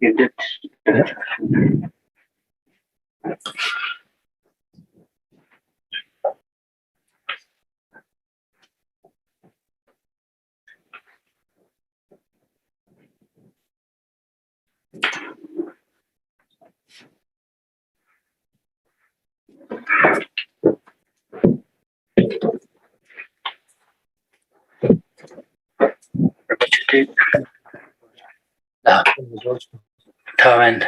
You did. Turn on.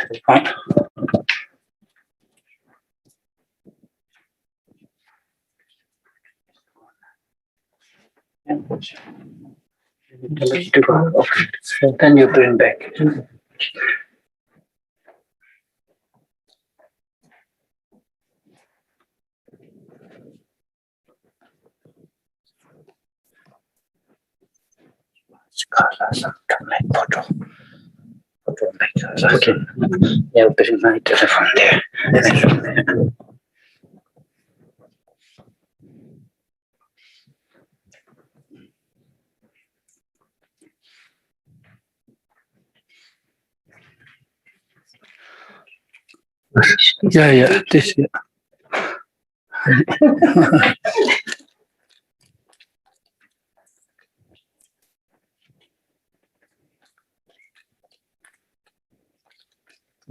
Okay. Then you bring back. Okay. Yeah, bring my telephone there. Yeah, this. Yeah.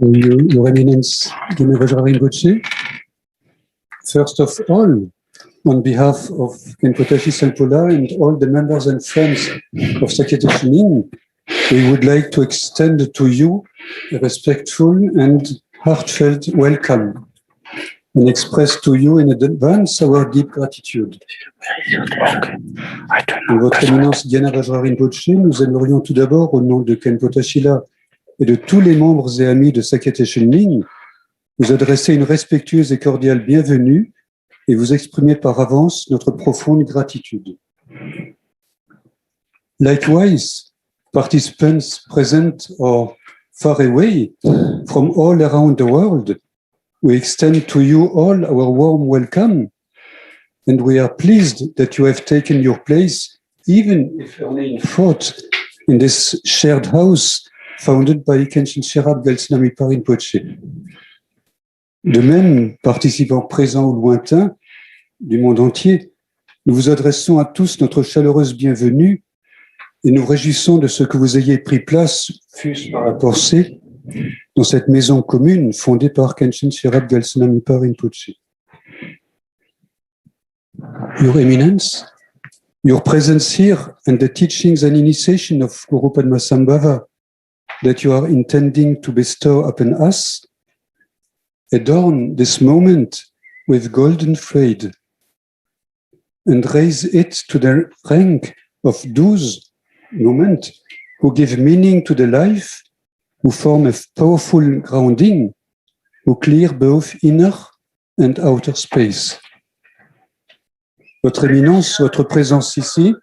Your Eminence Gyana Vajra Rinpoche, first of all, on behalf of Khenpotashi Sampola and all the members and friends of Sakya Ling, we would like to extend to you a respectful and heartfelt welcome and express to you in advance our deep gratitude. Votre Éminence Gyana Vajra Rinpoche, nous aimerions tout d'abord, au nom de Khenpotashi et de tous les membres et amis de Sakya Ling, vous adresser une respectueuse et cordiale bienvenue et vous exprimer par avance notre profonde gratitude. Likewise, participants present or far away from all around the world, we extend to you all our warm welcome, and we are pleased that you have taken your place, even if only in thought, in this shared house founded by Khenchen Sherab Gyaltsen Amipa Rinpoche. De même, participants présents ou lointains du monde entier, nous vous adressons à tous notre chaleureuse bienvenue et nous réjouissons de ce que vous ayez pris place, fût-ce par la pensée, dans cette maison commune fondée par Khenchen Sherab Gyaltsen Amipa Rinpoche. Your Eminence, your presence here and the teachings and initiation of Guru Padmasambhava that you are intending to bestow upon us, adorn this moment with golden thread and raise it to the rank of those moments who give meaning to the life, who form a powerful grounding, who clear both inner and outer space. Votre Éminence, votre présence ici,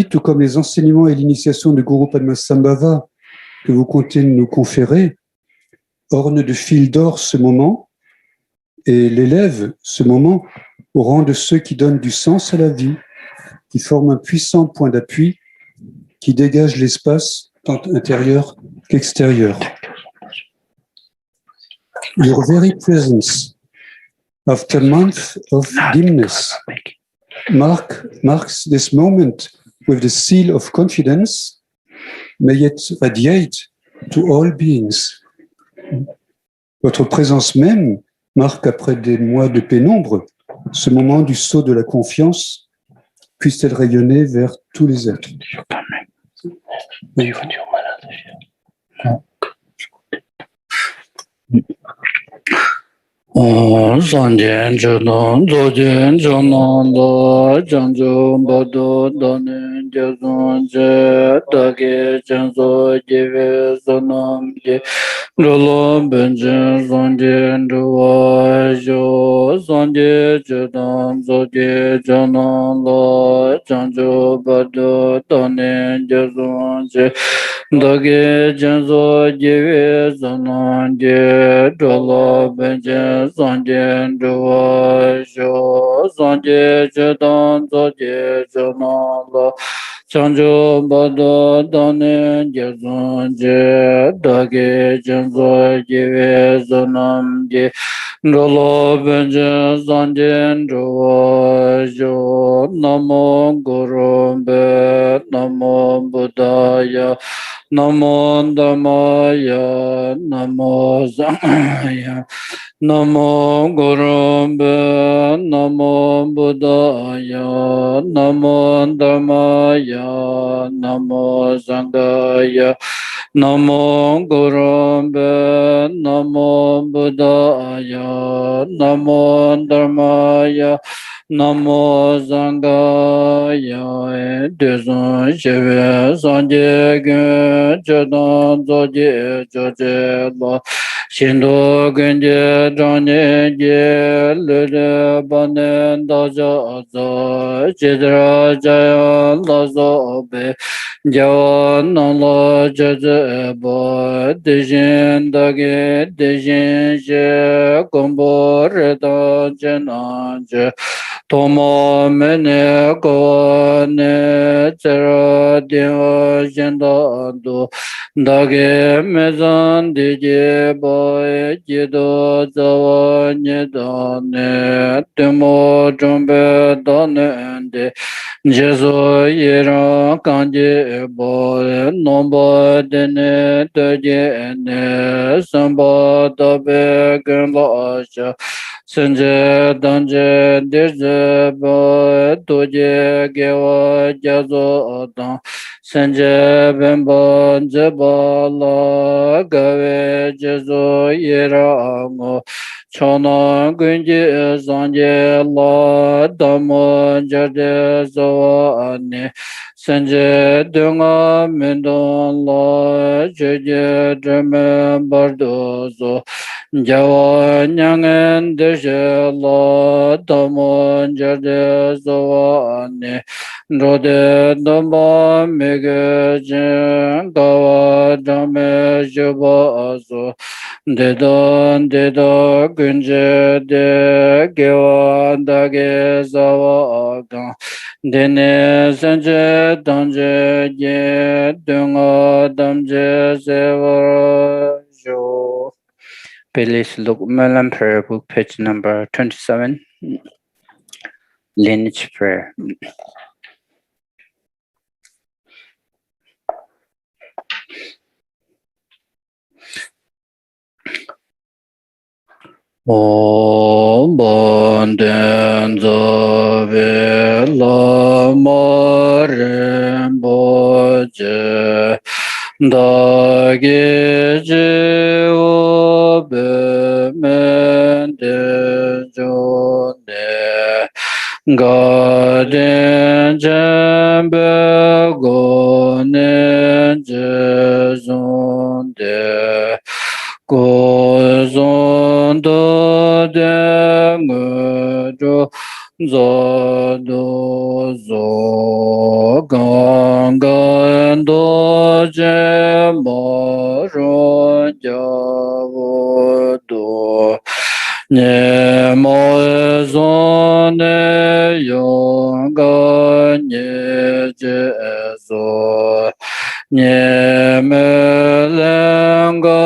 tout comme les enseignements et l'initiation du Guru Padmasambhava que vous comptez nous conférer, orne de fil d'or ce moment et l'élève ce moment au rang de ceux qui donnent du sens à la vie, qui forment un puissant point d'appui, qui dégage l'espace tant intérieur qu'extérieur. Your very presence, after months of dimness, marks this moment with the seal of confidence, may it radiate to all beings. Votre présence même marque après des mois de pénombre, ce moment du saut de la confiance, puisse-t-elle rayonner vers tous les êtres. Oui. Sanjian Chudon, Zojin Chunon, Lo, Chanchu, Bado, Donin, Jason, Je, Dagi, Chanso, Jive, Sonam, Je, Rolo, Benjin, Sanjian, Juwa, Jo, Sanjian Chudon, Zoji, Chunon, Lo, Chanchu, Bado, Donin, Jason, Je, Dagi, Chanso, Jive, Sonam, Je, Rolo, Benjin, Sanjian Juwa Sho Sanjian Chetan Zojian Chetan Lo Chanchu Bado Danen Jason Je Dagi Chanso Jive Sonam Je Rolo Benjin Sanjian Juwa Sho Namo Guru Be Namo Buddhaya Namo Dhammaya Namo Sanghaya Namo Gurumbe, Namo Buddhaya, Namo Dhammaya, Namo Sanghaya, Namo Gurumbe, Namo Buddhaya, Namo Dhammaya, Namo Sanghaya, Dezon Sheve, Sanje Gun, Chedan Zoji, Joje Lo, Shindo Genje Janye Je Lede Banen Daja Aza Chidra Jaya Lazo Be Jawa Nala Jaja Eba Dejin Dage Dejin Je Gombo Reda Jenanje Tomo Mene Kone Tsera Dia Jenda Do Dage mezan dije boy jido zawa nyedane temo jombe danende jeso yera kanje boy nomba dene deje ne samba tabe gamba asha Sanje danje dirje boy toje gewa jazo adan Sanje bemba jebala gawe jezo yerango chona gunji sanje la damo jade zoa ane Sanje dunga mendon la jeje dreme bardozo Jawa nyangen deshe la damo jade zoa ane Rode damba mege jen gawa dame juba aso Deda gunje de gewa dage zawa agan Dene sanje danje ye dunga damje sewa jo Please look Malam Prayer Book, page number 27, Lineage Prayer. Om Banden Zave Lama Rinpoche Dagi Je Obe Mende Jone Gaden Jembe Gone Jezonde Gozon do de mujo zodo zo gangan do je moro javo do ne mo zone yonga ne je zo ne me lengarage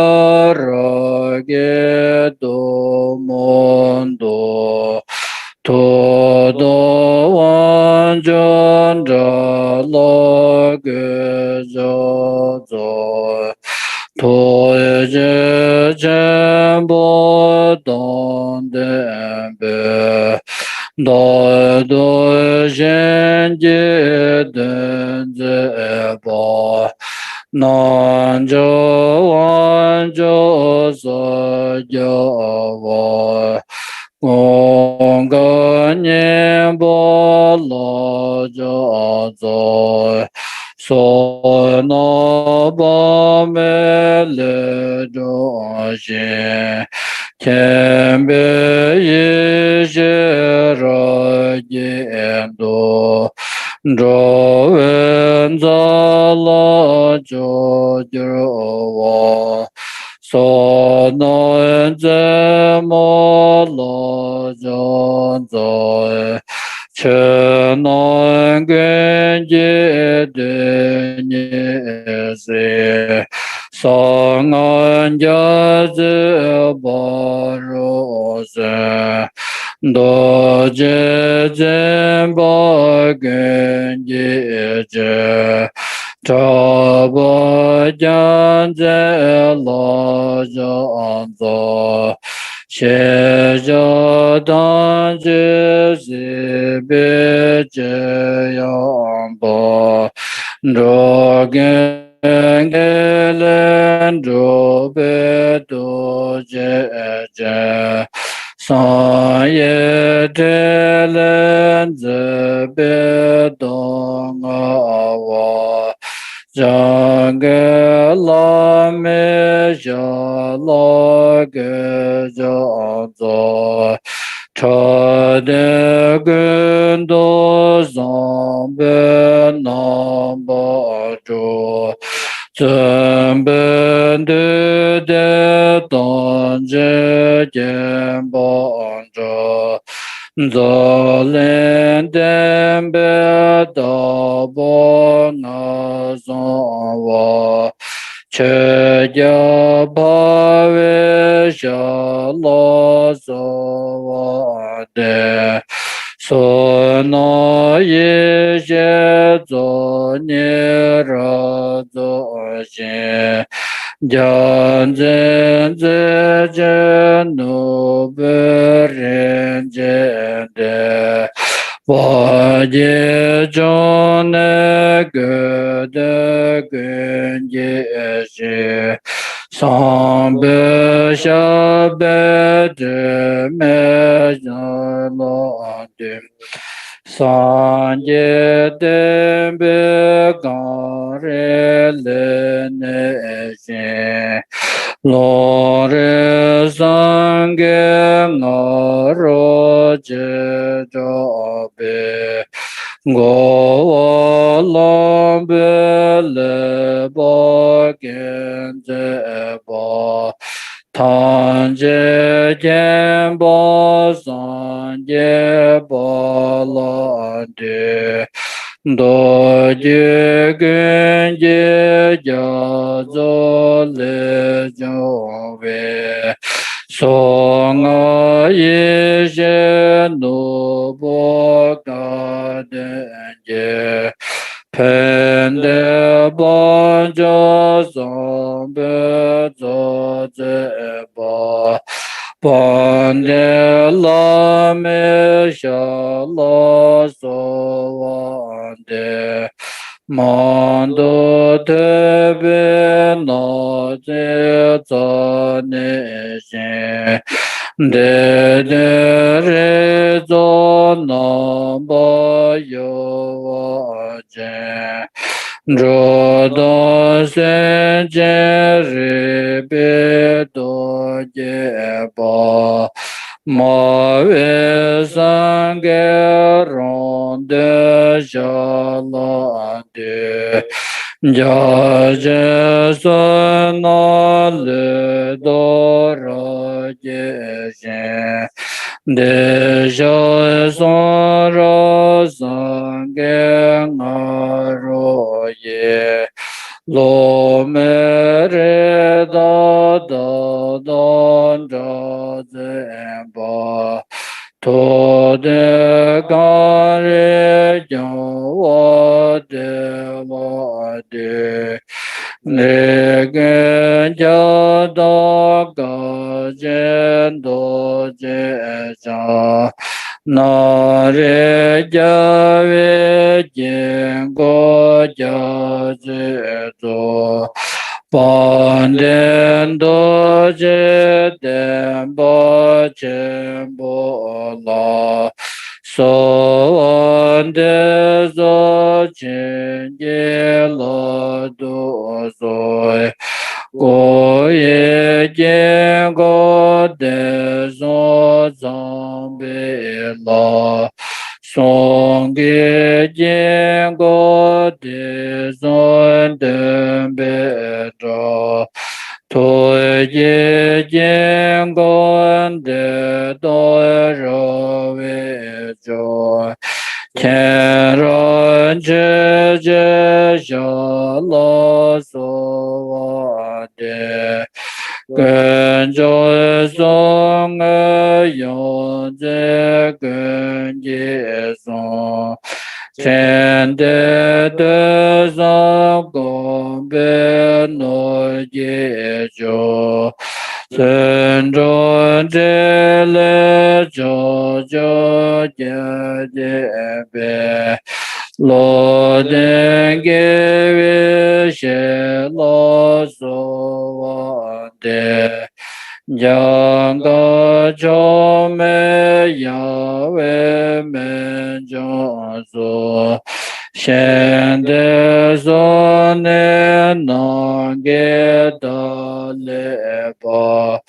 do mondo todo wanjon da lage zo to je jembo don de be do do jen je den ze bo nan jo wan jo so jo wo gong ge nian bo lo jo zo so no ba me le do je chen be yi je ra ye do zhou wen za la jiu jiu wa so no en ze mo la jian zai che no en gen ji de ni zi sang an jia zi ba ru zi do je zhen ba gen ji zhe cha ba jian zhe la jian zo xie jia dan zhi zi bi zhe yang ba zhe gen ge len zhu bi du jie zhe san ye de len zi bi dong a wa zhang ge la me xia la ge zhang zo cha de gun do zang be nam ba zhu zhen ben de de dong zhe jian ba zhe zo len den be da bo na zong wa che jia ba we xia la zo wa de so na ye xie zo ni ra zo xie jian zhen zhe zhen nu be ren zhen de wa jie zhong ne ge de gun jie xie sang be xia be zhe me zhen la de san jie den be gang re le ne xie lo re sang ge nga ro je zha be go wa lang be le ba gen ze ba tan je jian ba san je ba la de do je gen je ja zo le jo we so nga ye je no bo ga de je pen de bon jo song be zo ze ba bon de la me sha la so wa de man do te be no ze zo ne shen de re zo na ba yo wa je zhou dong sen jian ri bi du jie ba ma wei san ge rong de xia la de jia zhe sun na le do ra jie xian de xia san ra san ge nga ro ye lo me re da da don zha zen ba to de ga re jiang wa de wa de ne gen jia da ga jian do je ja na re ja ve jin go ja je do pan den do je den bo je bo la so de zo jin ye lo do zo go ye jian go de zo zang bei la song ge jian go de zon de bei zhao to ye jian go de do ro wei zhao天人之间，小罗嗦哇的，跟着松儿永在跟着松，天的上公别诺耶就。尊重这类就见别，罗登给为些罗嗦哇的，两个就没有为们中做。现在说呢，能给到来吧，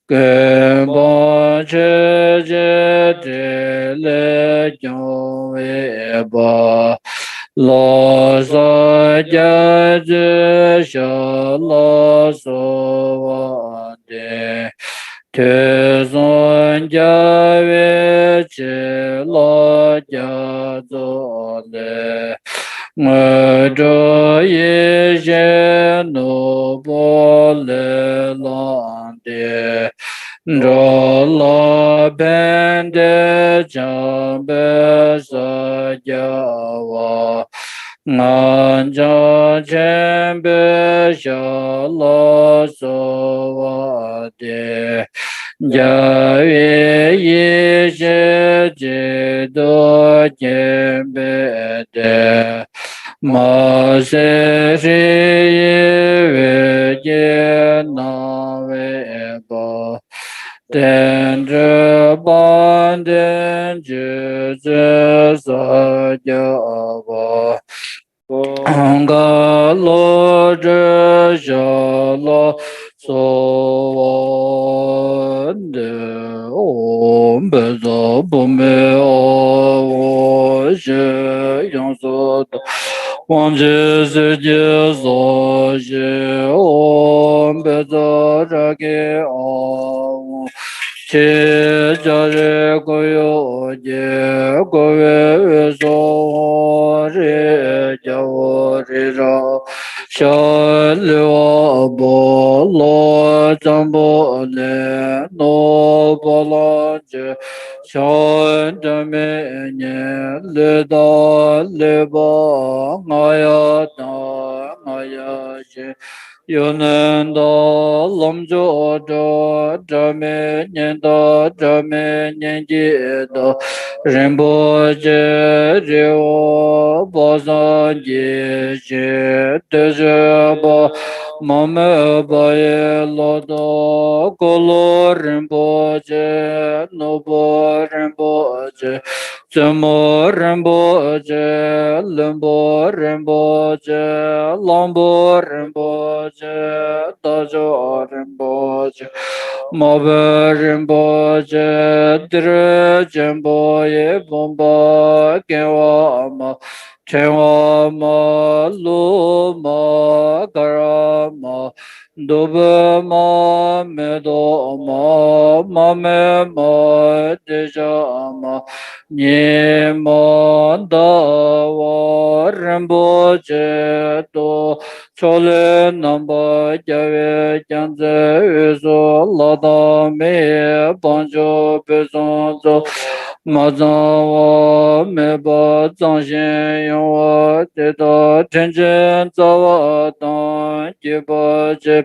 根本直接的来讲为吧，老少家子小老少我的。天上家为知老家做的，我这一些奴不来浪的，这老板的江北是家我。俺家前边小老少我的。家园一些几多见别的，马赛是因为见那为吧，但这半点就是撒娇吧。个罗着小罗所的我不做不没我是用所的忘记自己所是我不做这个我。其家人各有结，各为所日叫我日照，小六波罗张波来罗波罗杰，小正每年来到来吧，我要到我要去。又能到龙州这每年到这每年节到人不知这我报上节节的这把妈妈把也老到过路人不知路不人不知怎么人不知人不人不知狼不人不知大家人不知毛白人不知得真不也不把给我嘛千我嘛路嘛个人嘛都不嘛没多嘛没嘛的啥嘛你嘛的我人不知道。朝来南北家为将在于所老大没帮助北上走，马上我没把藏心用我得到真正找我当一把这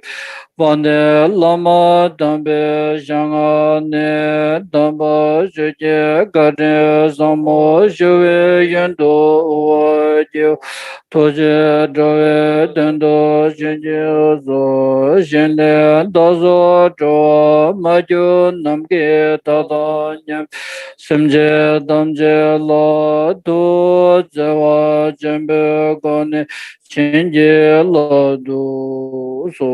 Vande lama dambe jangane damba juje gade samo juve yendo uwaje toje drove dendo jinje zo jende dozo dro majo namge tada nyam semje damje la do jawa jembe gone chenje la do so.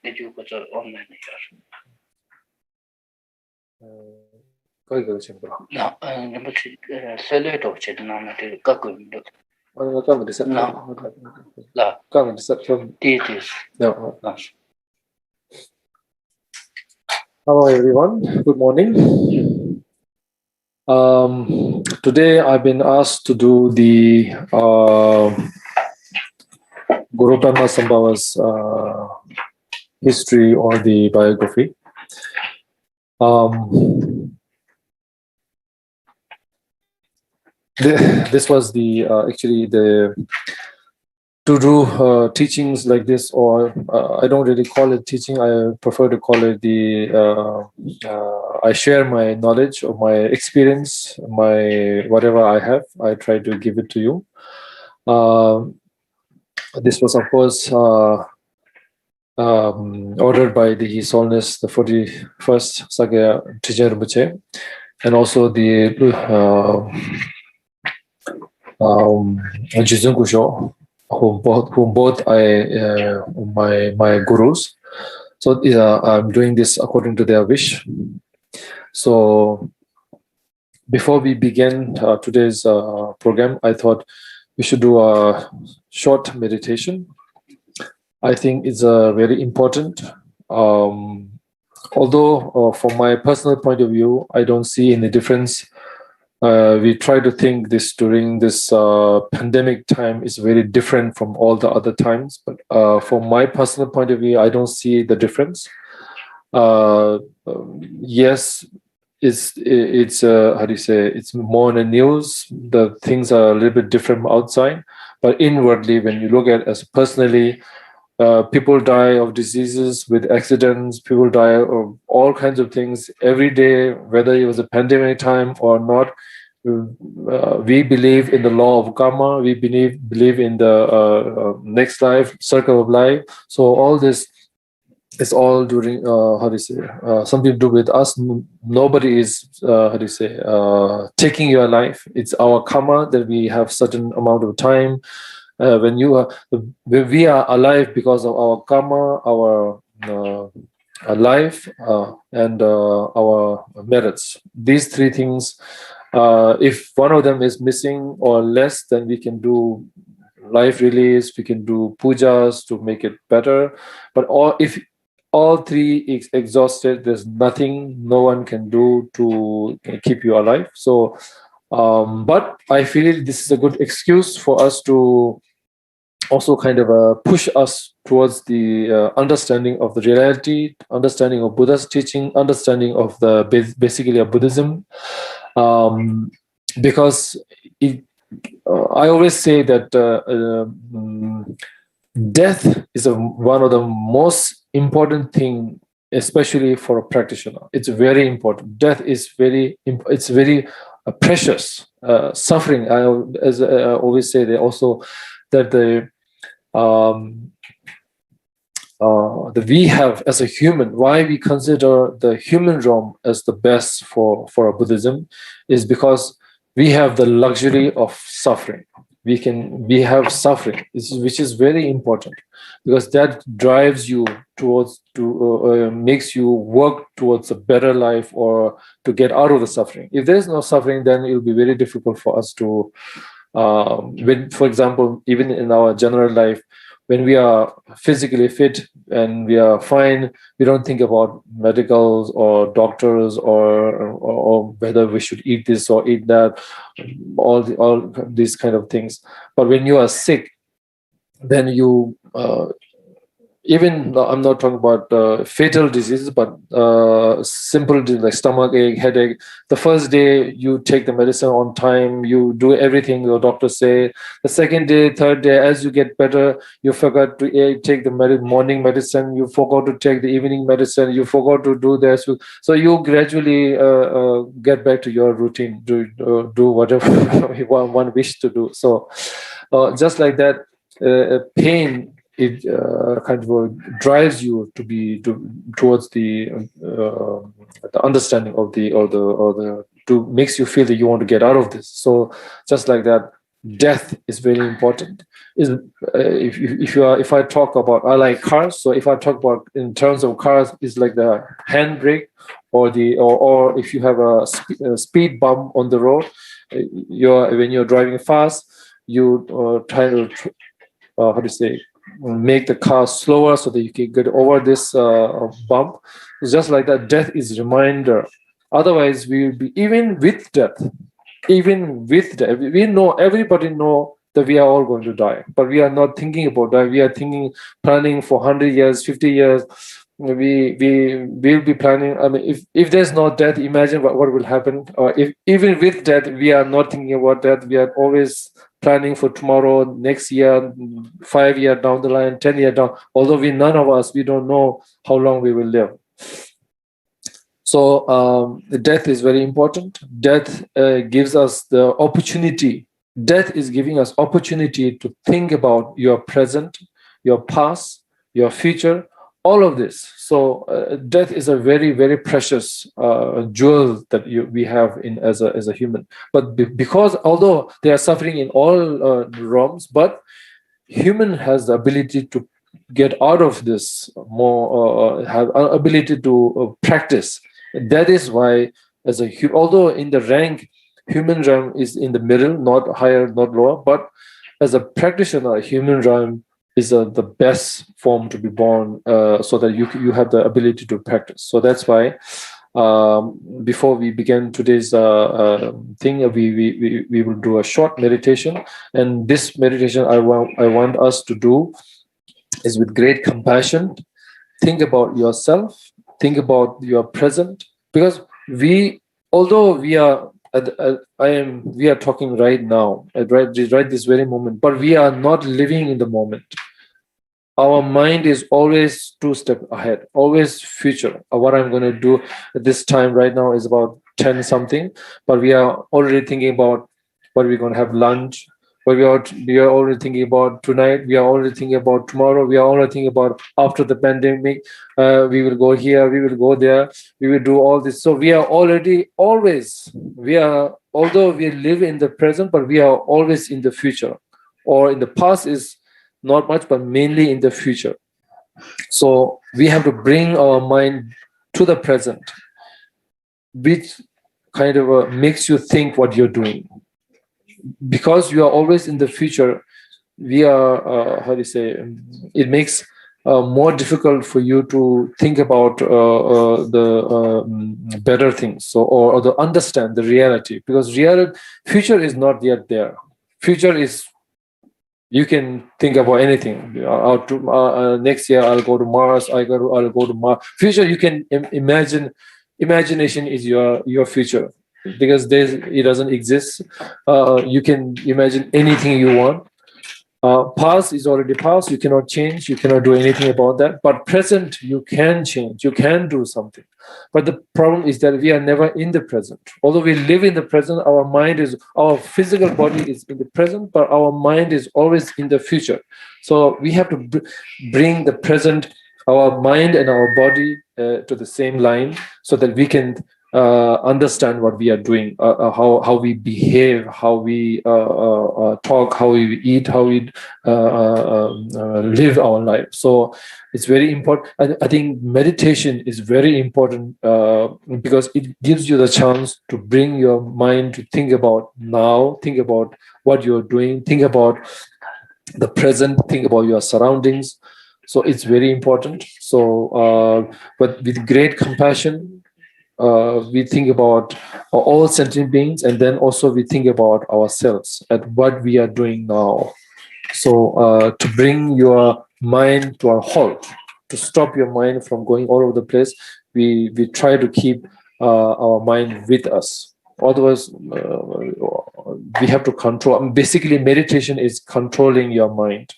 Did you put it online here? Coi gửi xem bro. No, nhưng mà sẽ lấy đồ trên nó mà thì các người được. Các mình sẽ Là các mình sẽ from đi. No. Hello everyone. Good morning. Today I've been asked to do the Guru Brahma Sambhava's history or the biography. This was the actually the to do teachings like this, or I don't really call it teaching. I prefer to call it the I share my knowledge or my experience, my whatever I have. I try to give it to you. This was, of course, ordered by His Holiness the 41st Sakya Tsechen Rinpoche, and also the Jizun Kusho, whom both my gurus. So I'm doing this according to their wish. So before we begin today's program, I thought we should do a short meditation. I think it's very important. Although from my personal point of view, I don't see any difference. We try to think this during this pandemic time is very different from all the other times. But from my personal point of view, I don't see the difference. Yes, it's how do you say? It's more in the news. The things are a little bit different from outside. But inwardly, when you look at as personally, people die of diseases with accidents. People die of all kinds of things every day, whether it was a pandemic time or not. We believe in the law of karma. We believe in the next life, circle of life. So all this is all during how do you say? Something to do with us. Nobody is how do you say? Taking your life. It's our karma that we have certain amount of time. When we are alive because of our karma, our life, and our merits. These three things. If one of them is missing or less, then we can do life release. We can do pujas to make it better. But if all three is exhausted, there's nothing no one can do to keep you alive. So, but I feel this is a good excuse for us to also kind of push us towards the understanding of the reality, understanding of Buddha's teaching, understanding of the basically of Buddhism, because I always say that death is one of the most important thing, especially for a practitioner. It's very important. Death is very precious. Suffering, as I always say, they also that we have as a human, why we consider the human realm as the best for a Buddhism is because we have the luxury of suffering. We have suffering, which is very important because that drives you towards makes you work towards a better life or to get out of the suffering. If there is no suffering, then it will be very difficult for us to when, for example, even in our general life, when we are physically fit and we are fine, we don't think about medicals or doctors or whether we should eat this or eat that, all these kind of things. But when you are sick, then you even I'm not talking about fatal diseases, but simple disease like stomach ache, headache. The first day you take the medicine on time, you do everything your doctor say. The second day, third day, as you get better, you forgot to take the morning medicine. You forgot to take the evening medicine. You forgot to do this. So you gradually get back to your routine, do whatever one wish to do. So just like that, pain. It kind of drives you towards the understanding of the makes you feel that you want to get out of this. So just like that, death is very important. If I talk about, I like cars, so if I talk about in terms of cars, it's like the handbrake or if you have a speed bump on the road, when you're driving fast, you try to make the car slower so that you can get over this bump. It's just like that, death is a reminder. Otherwise, we will be, even with death, we know, everybody know that we are all going to die, but we are not thinking about that. We are planning for 100 years, 50 years. We will be planning. I mean, if there's no death, imagine what will happen. If even with death, we are not thinking about that. We are always planning for tomorrow, next year, 5 years down the line, 10 years down. Although none of us, we don't know how long we will live. So the death is very important. Death gives us the opportunity. Death is giving us opportunity to think about your present, your past, your future, all of this. So death is a very, very precious jewel that we have as a human. But because although they are suffering in all realms, but human has the ability to get out of this more, have ability to practice. That is why, as a although in the rank, human realm is in the middle, not higher, not lower, but as a practitioner, human realm is the best form to be born, so that you have the ability to practice. So that's why before we begin today's thing, we will do a short meditation, and this meditation I want us to do is with great compassion. Think about yourself, think about your present, because although we are talking right now, right this very moment, but we are not living in the moment. Our mind is always 2 steps ahead, always future. What I'm going to do at this time right now is about 10 something, but we are already thinking about what we're going to have lunch. But we are already thinking about tonight. We are already thinking about tomorrow. We are already thinking about after the pandemic. We will go here. We will go there. We will do all this. So we are already although we live in the present, but we are always in the future, or in the past is not much, but mainly in the future. So we have to bring our mind to the present, which kind of makes you think what you're doing. Because you are always in the future, we are, it makes more difficult for you to think about the better things, so or to understand the reality, because future is not yet there. Future is, you can think about anything. Next year I'll go to Mars. I'll go to Mars. Future, you can imagine. Imagination is your future, because it doesn't exist. You can imagine anything you want. Past is already past. You cannot change. You cannot do anything about that. But present, you can change. You can do something. But the problem is that we are never in the present. Although we live in the present, our physical body is in the present, but our mind is always in the future. So we have to bring the present, our mind and our body to the same line, so that we can understand what we are doing, how we behave, how we talk, how we eat, how we live our life. So it's very important. I think meditation is very important because it gives you the chance to bring your mind to think about now, think about what you're doing, think about the present, think about your surroundings. So it's very important. So, but with great compassion, we think about all sentient beings, and then also we think about ourselves at what we are doing now. So to bring your mind to a halt, to stop your mind from going all over the place, we try to keep our mind with us. Otherwise, we have to control. Basically, meditation is controlling your mind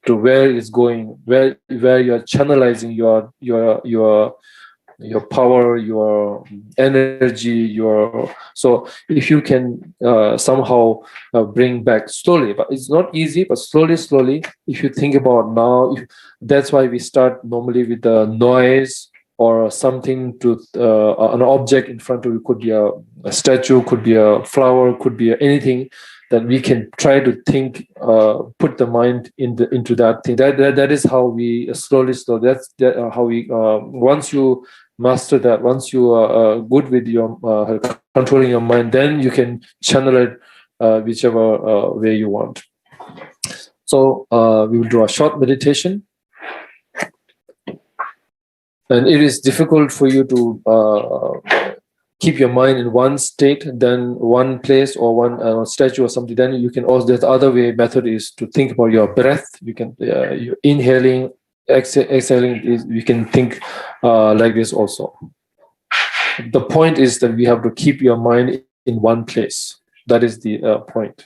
to where it's going, where you're channelizing your power, your energy, your. So if you can somehow bring back slowly, but it's not easy, but slowly, if you think about now, that's why we start normally with the noise or something to an object in front of you. Could be a statue, could be a flower, could be anything that we can try to think, put the mind into that thing. That is how we slowly. That's how we. Once you master that, once you are good with your controlling your mind, then you can channel it whichever way you want. So we will do a short meditation, and it is difficult for you to keep your mind in one state, then one place or one statue or something. Then you can also, the other way method is to think about your breath. You can you inhaling, exhaling. You can think like this also. The point is that we have to keep your mind in one place. That is the point.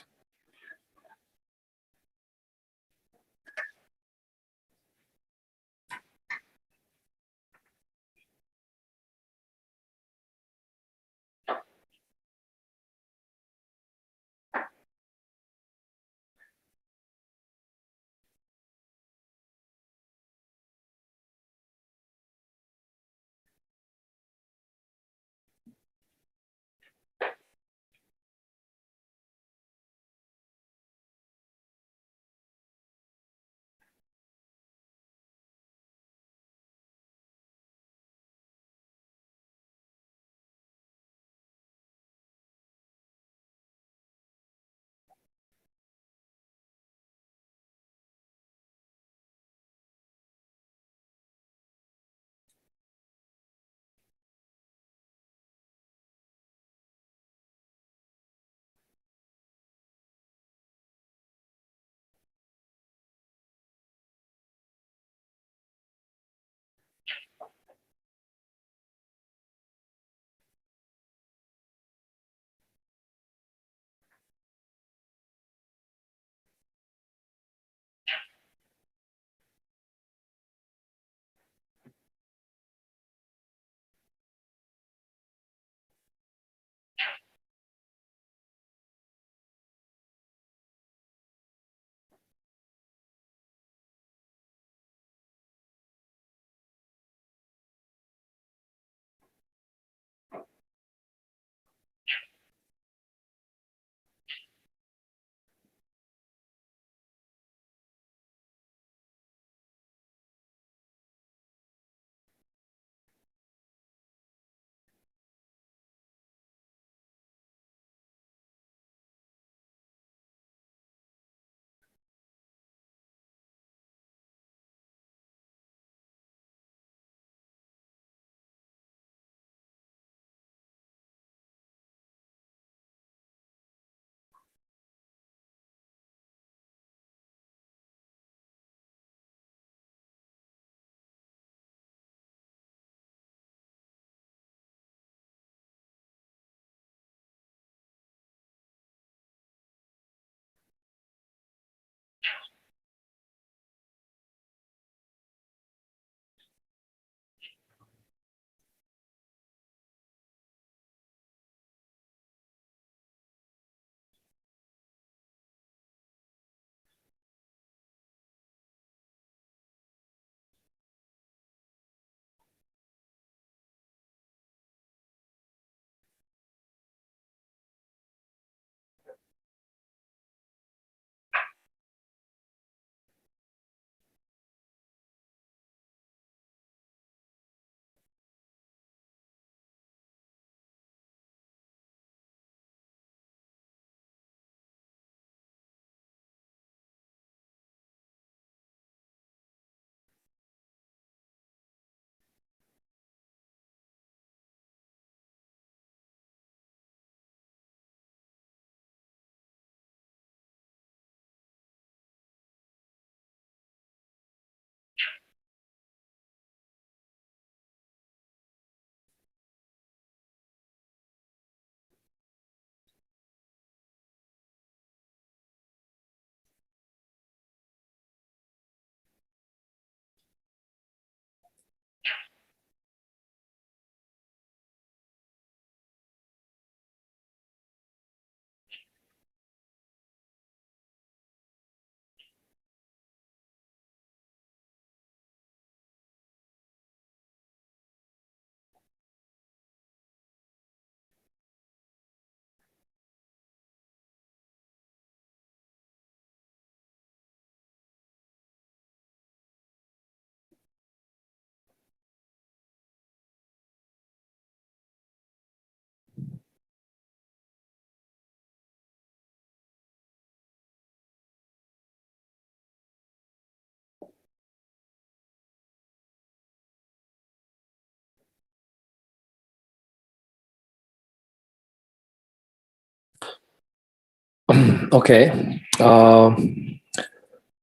Okay.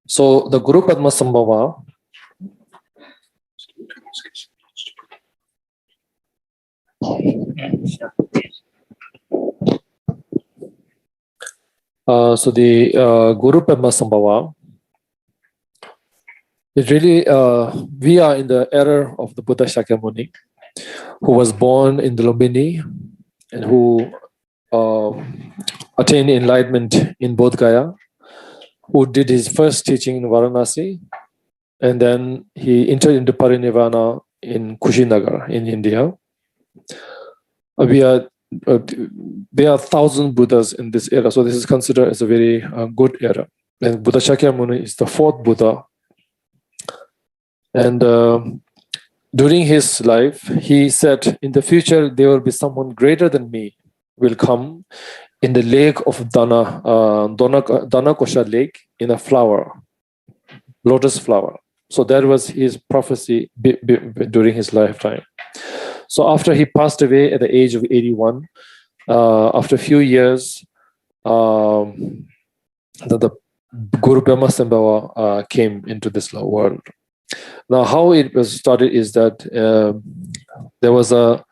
So the Guru Padma Sambhava. So the Guru Padma Sambhava. It really, we are in the era of the Buddha Shakyamuni, who was born in the Lumbini and who attained enlightenment in Bodh Gaya, who did his first teaching in Varanasi, and then he entered into Parinirvana in Kushinagar in India. There are 1,000 Buddhas in this era, so this is considered as a very good era. And Buddha Shakyamuni is the fourth Buddha. And during his life, he said, in the future, there will be someone greater than me will come in the lake of Dana Kosha lake in a flower, lotus flower. So that was his prophecy during his lifetime. So after he passed away at the age of 81, after a few years, the Guru Padma Sambhava came into this world. Now, how it was started is that there was a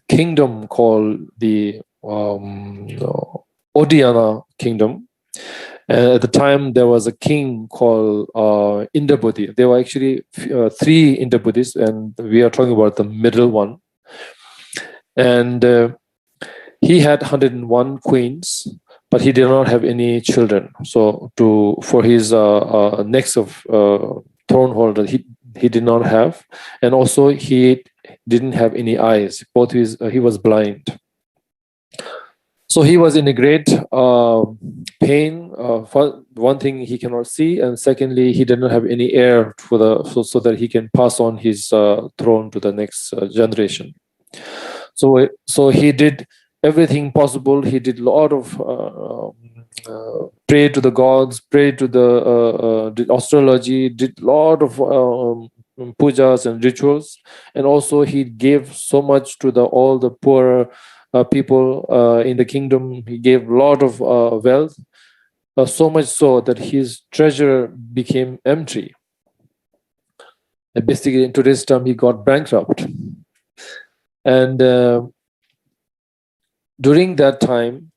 kingdom called the Odiyana kingdom. And at the time, there was a king called Indrabuddhi. There were actually 3 Indrabuddhis, and we are talking about the middle one. And he had 101 queens, but he did not have any children. So for his next of throne holder, he did not have. And also he didn't have any eyes. He was blind. So he was in a great pain. For one thing, he cannot see, and secondly, he did not have any heir so that he can pass on his throne to the next generation. So he did everything possible. He did a lot of pray to the gods, pray to did astrology, did a lot of pujas and rituals, and also he gave so much to all the poor people in the kingdom. He gave a lot of wealth, so much so that his treasure became empty. And basically, in today's term, he got bankrupt. And during that time,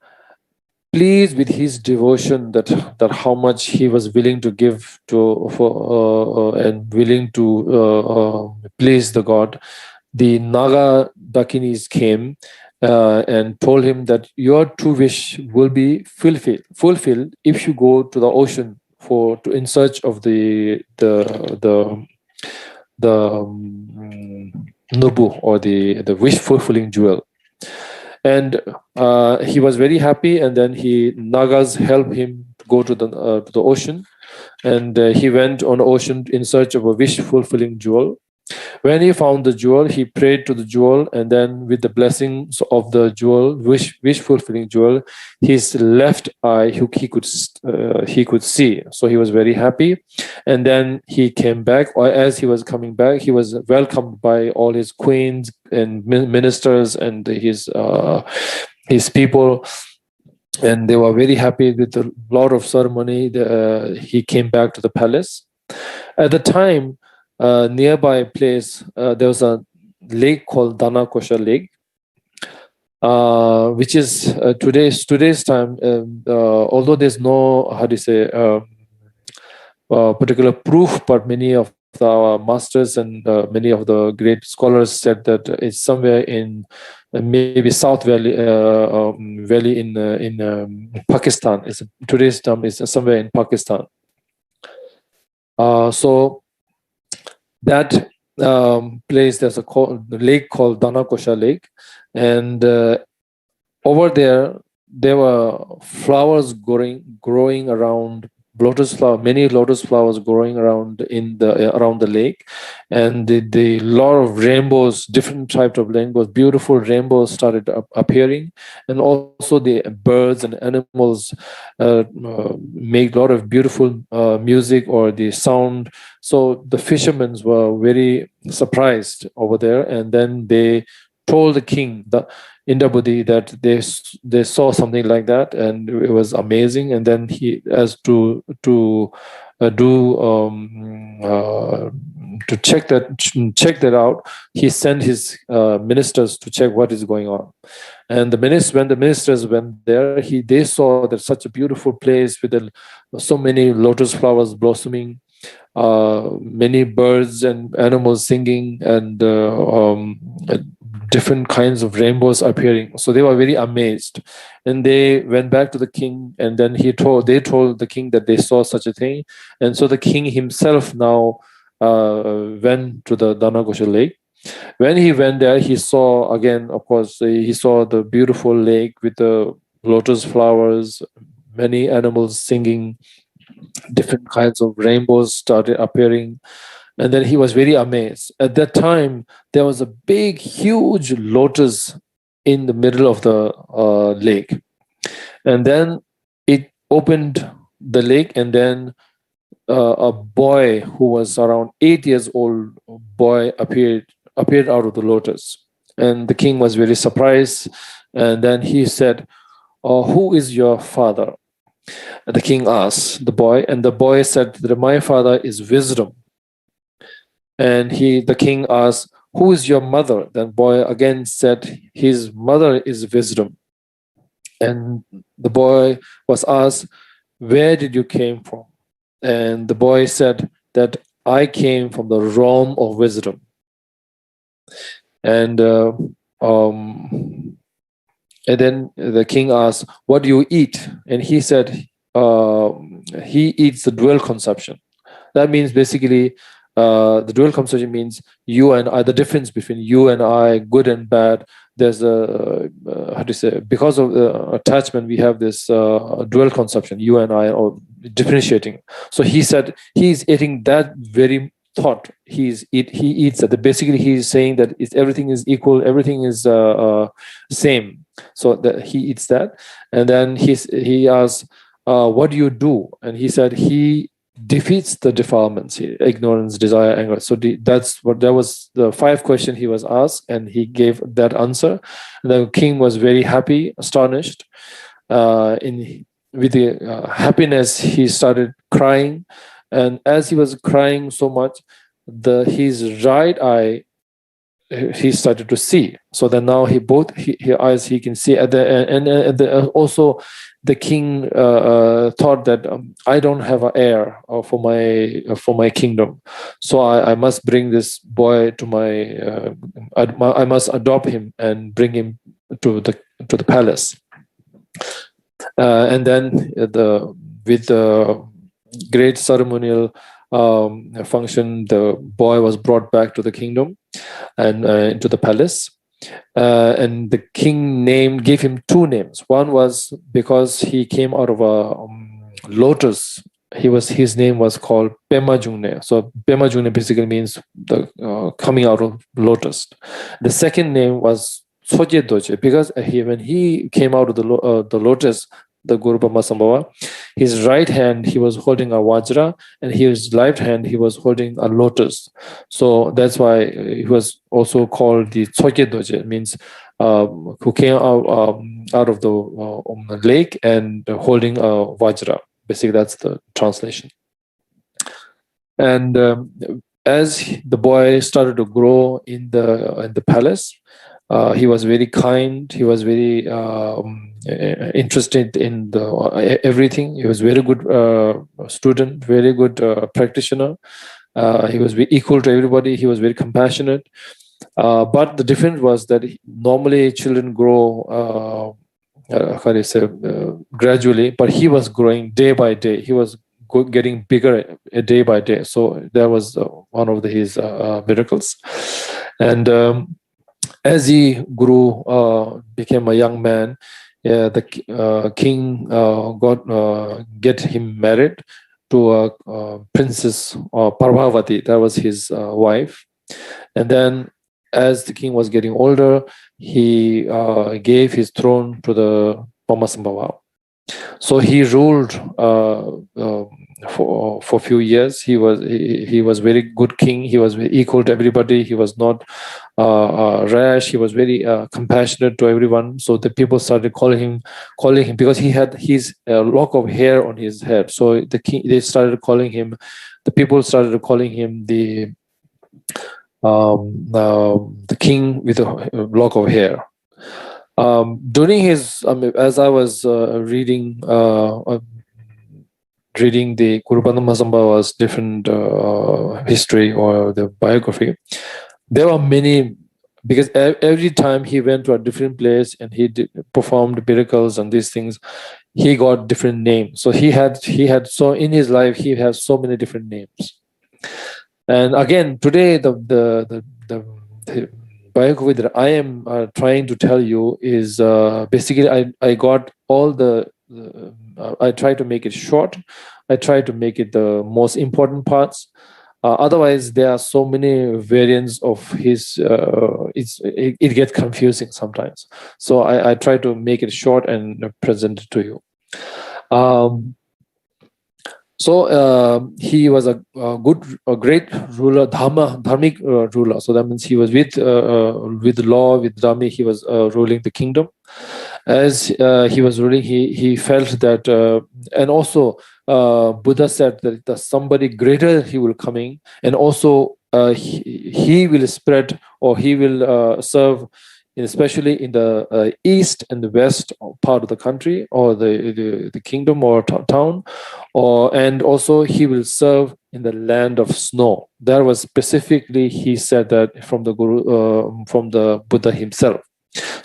pleased with his devotion, that how much he was willing to give and willing to please the god, the Naga Dakinis came and told him that your true wish will be fulfilled if you go to the ocean in search of the nubu, or the wish fulfilling jewel. And he was very happy, and then Nagas helped him to go to the ocean, and he went on the ocean in search of a wish fulfilling jewel. When he found the jewel, he prayed to the jewel, and then with the blessings of the jewel, wish fulfilling jewel, his left eye he could see. So he was very happy, and then he came back. Or as he was coming back, he was welcomed by all his queens and ministers and his people, and they were very happy with a lot of ceremony. He came back to the palace. At the time, nearby place, there was a lake called Dana Kosha Lake, which is today's time. Although there's no particular proof, but many of our masters and many of the great scholars said that it's somewhere in maybe South Valley in Pakistan. Today's term is somewhere in Pakistan. So that place, there's a lake called Dana Kosha Lake, and over there were flowers growing around, lotus flower, many lotus flowers growing around around the lake, and the lot of rainbows, different types of rainbows, beautiful rainbows started appearing, and also the birds and animals make a lot of beautiful music or the sound. So the fishermen were very surprised over there, and then they told the king, the Indabudi, that they saw something like that, and it was amazing. And then he, as to check that out, he sent his ministers to check what is going on. And when the ministers went there, they saw that such a beautiful place with so many lotus flowers blossoming, many birds and animals singing, and different kinds of rainbows appearing. So they were very amazed, and they went back to the king, and then they told the king that they saw such a thing. And so the king himself now went to the Danagosha lake. When he went there, he saw again, of course, he saw the beautiful lake with the lotus flowers, many animals singing, different kinds of rainbows started appearing. And then he was very amazed. At that time, there was a big, huge lotus in the middle of the lake. And then it opened the lake, and then a boy who was around 8 years old appeared out of the lotus. And the king was very surprised. And then he said, who is your father? And the king asked the boy, and the boy said that my father is wisdom. And the king asked, who is your mother? Then boy again said, his mother is wisdom. And the boy was asked, where did you came from? And the boy said that I came from the realm of wisdom. And then the king asked, what do you eat? And he said, he eats the dual consumption. That means basically, the dual consumption means you and I, the difference between you and I, good and bad. There's because of attachment, we have this dual consumption, you and I, or differentiating. So he said he's eating that very thought. He eats that. Basically, he's saying that everything is equal, everything is same. So that he eats that. And then he asked, what do you do? And he said he defeats the defilements, ignorance, desire, anger. So that was the 5 questions he was asked, and he gave that answer. And the king was very happy, astonished. With the happiness, he started crying, and as he was crying so much, his right eye, he started to see. So then now his eyes he can see. Also the king thought that I don't have an heir for my kingdom, so I must bring this boy to I must adopt him and bring him to the palace. And then with the great ceremonial function, the boy was brought back to the kingdom and into the palace. And the king gave him 2 names. One was because he came out of a lotus. His name was called Pema Jungne. So Pema Jungne basically means the coming out of lotus. The second name was Soje Doje, because when he came out of the lotus, the Guru Brahmasambhava, his right hand he was holding a Vajra, and his left hand he was holding a lotus. So that's why he was also called the Soje Doje. It means who came out of the lake and holding a Vajra. Basically, that's the translation. And as the boy started to grow in the palace, he was very kind. He was very interested in everything. He was very good student, very good practitioner. He was equal to everybody. He was very compassionate. But the difference was that normally children grow, gradually, but he was growing day by day. He was getting bigger day by day. So that was one of his miracles. And as he grew, became a young man, the king get him married to a princess Parvavati. That was his wife. And then as the king was getting older, he gave his throne to the Brahmasambhava. So he ruled for a few years. He was very good king. He was equal to everybody. He was not rash. He was very compassionate to everyone. So the people started calling him because he had his lock of hair on his head. So the people started calling him the king with a lock of hair. During his, as I was reading the Guru Padma Sambhava's different history or the biography, there were many, because every time he went to a different place and he performed miracles and these things, he got different names. So he had so in his life he has so many different names. And again, today the biography that I am trying to tell you is basically I got all the I try to make it short. I try to make it the most important parts. Otherwise, there are so many variants of his. It gets confusing sometimes. So I try to make it short and present it to you. So he was a great ruler, dharmic ruler. So that means he was with law, with dharma. He was ruling the kingdom. As he was ruling, he felt that, and also Buddha said that somebody greater he will coming, and also he will spread, or he will serve, especially in the east and the west part of the country, or the kingdom or town, and also he will serve in the land of snow. That was specifically, he said that from the Guru, from the Buddha himself.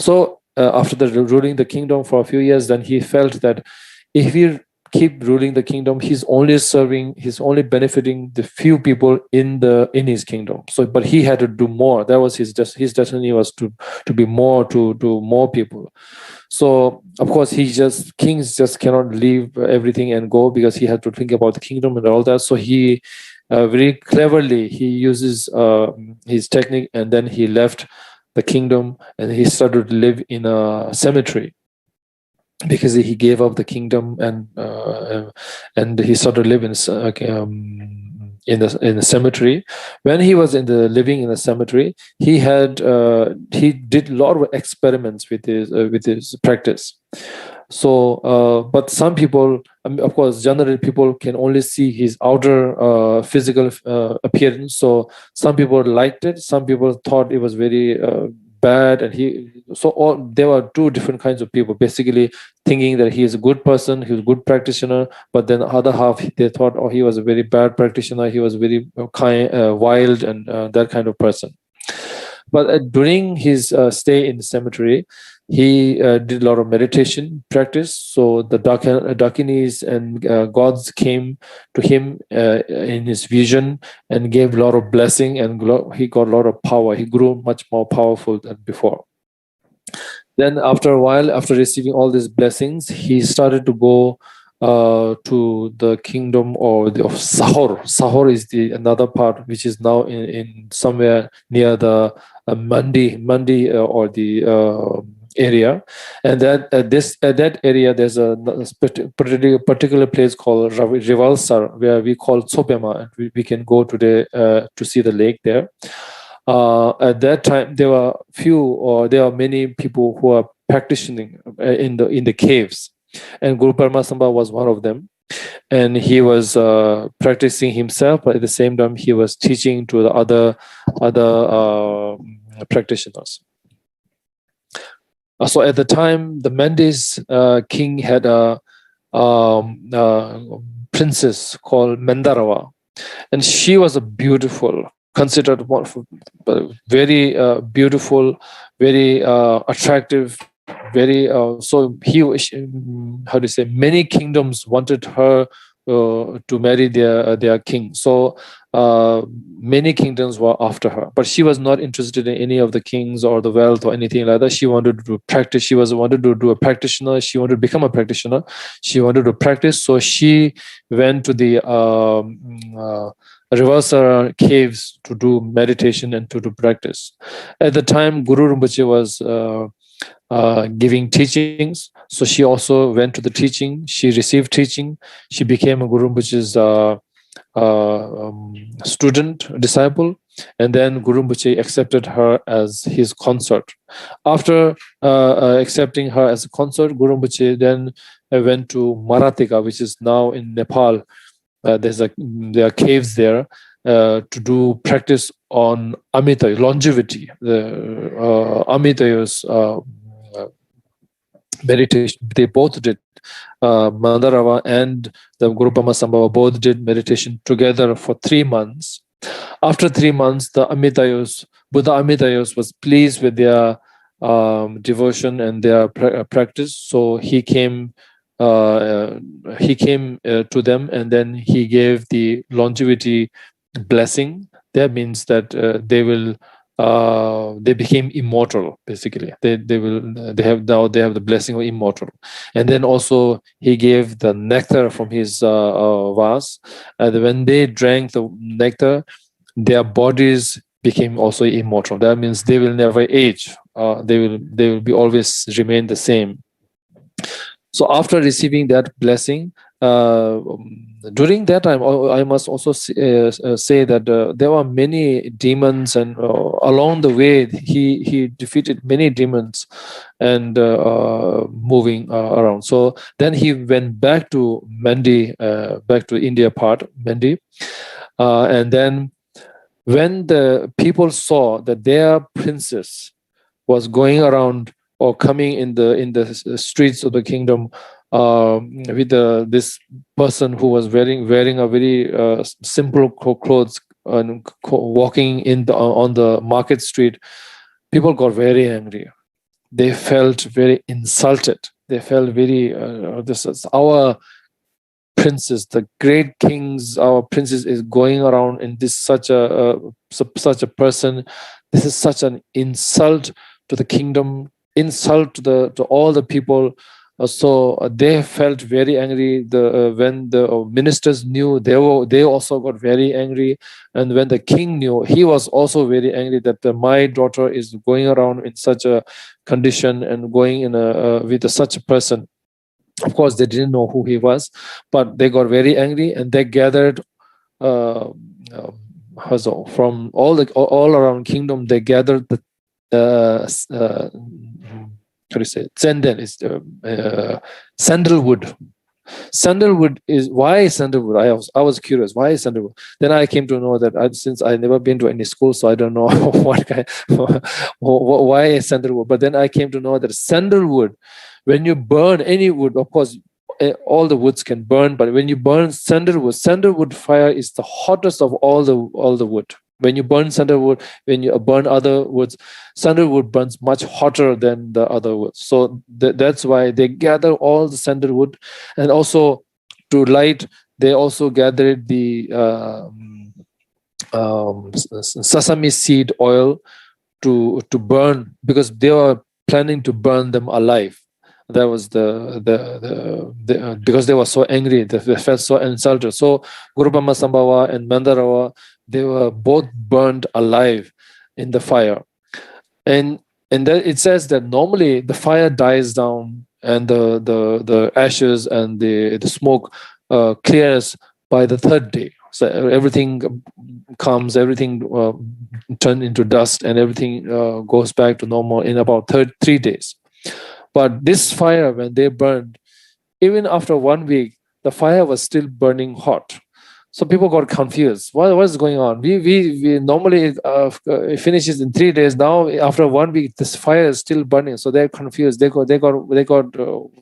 So after ruling the kingdom for a few years, then he felt that if he keep ruling the kingdom, he's only benefiting the few people in his kingdom. So, but he had to do more. That was his destiny, was to be more, to more people. So of course kings just cannot leave everything and go, because he had to think about the kingdom and all that. So he very cleverly he uses his technique, and then he left the kingdom and he started to live in a cemetery, because he gave up the kingdom, and he started to live in the cemetery. When he was living in the cemetery, he did a lot of experiments with his practice. So, but some people, of course, generally people can only see his outer physical appearance. So some people liked it, some people thought it was very bad, and there were two different kinds of people, basically thinking that he is a good person, he was a good practitioner, but then the other half they thought, oh, he was a very bad practitioner, he was very wild and that kind of person. But during his stay in the cemetery, he did a lot of meditation practice. So the Dakinis and gods came to him in his vision and gave a lot of blessing, and he got a lot of power. He grew much more powerful than before. Then after a while, after receiving all these blessings, he started to go to the kingdom of Sahor. Sahor is another part which is now in somewhere near the Mandi or the area, and that at that area there's a particular place called Rivalsar, where we call Tsopema, and we can go today to see the lake there. At that time, there were many people who are practicing in the caves, and Guru Padma Sambhava was one of them. And he was practicing himself, but at the same time he was teaching to the other practitioners. So at the time, the Mandis king had a princess called Mandarawa, and she was considered one of very beautiful, very attractive, very many kingdoms wanted her to marry their king. So many kingdoms were after her, but she was not interested in any of the kings or the wealth or anything like that. She wanted to practice. She wanted to do a practitioner. She wanted to become a practitioner. She wanted to practice. So she went to the Rivalsara caves to do meditation and to do practice. At the time, Guru Rinpoche was giving teachings. So she also went to the teaching. She received teaching. She became a Guru Rinpoche's student, disciple, and then Guru Rinpoche accepted her as his consort. After accepting her as a consort, Guru Rinpoche then went to Marathika, which is now in Nepal. There are caves there to do practice on Amita, longevity. The Amita's meditation. They both did. Mandarava and the Guru Sambhava both did meditation together for 3 months. After 3 months, the Buddha Amitayos was pleased with their devotion and their practice. So he came to them, and then he gave the longevity blessing. That means that they became immortal. Basically, they have the blessing of immortal. And then also he gave the nectar from his vase, and when they drank the nectar, their bodies became also immortal. That means they will never age. They will be always remain the same. So after receiving that blessing, during that time, I must also say that there were many demons, and along the way he defeated many demons and moving around. So then he went back to Mendi, back to India part, Mendi, and then when the people saw that their princess was going around or coming in the streets of the kingdom with this person who was wearing a very simple clothes and walking on the market street, people got very angry. They felt very insulted. They felt very this is our princess, the great kings, our princess is going around in this such a person. This is such an insult to the kingdom, insult to all the people. So they felt very angry. When the ministers knew, they also got very angry. And when the king knew, he was also very angry that my daughter is going around in such a condition and going in with such a person. Of course, they didn't know who he was, but they got very angry, and they gathered from all around kingdom. They gathered the how do you say? Zenden is sandalwood. Sandalwood is why sandalwood. I was curious why sandalwood. Then I came to know that since I never been to any school, so I don't know why sandalwood. But then I came to know that sandalwood, when you burn any wood, of course, all the woods can burn, but when you burn sandalwood fire is the hottest of all the wood. When you burn sandalwood, when you burn other woods, sandalwood burns much hotter than the other woods. So that's why they gather all the sandalwood, and also to light, they also gathered the sesame seed oil to burn, because they were planning to burn them alive. That was because they were so angry, they felt so insulted. So Guru Sambhava and Mandarava, they were both burned alive in the fire. And it says that normally the fire dies down and the ashes and the smoke clears by the 3rd day. So everything comes, everything turns into dust, and everything goes back to normal in about 3 days. But this fire, when they burned, even after 1 week, the fire was still burning hot. So people got confused. What is going on? We normally it finishes in 3 days. Now after 1 week, this fire is still burning. So they're confused. They got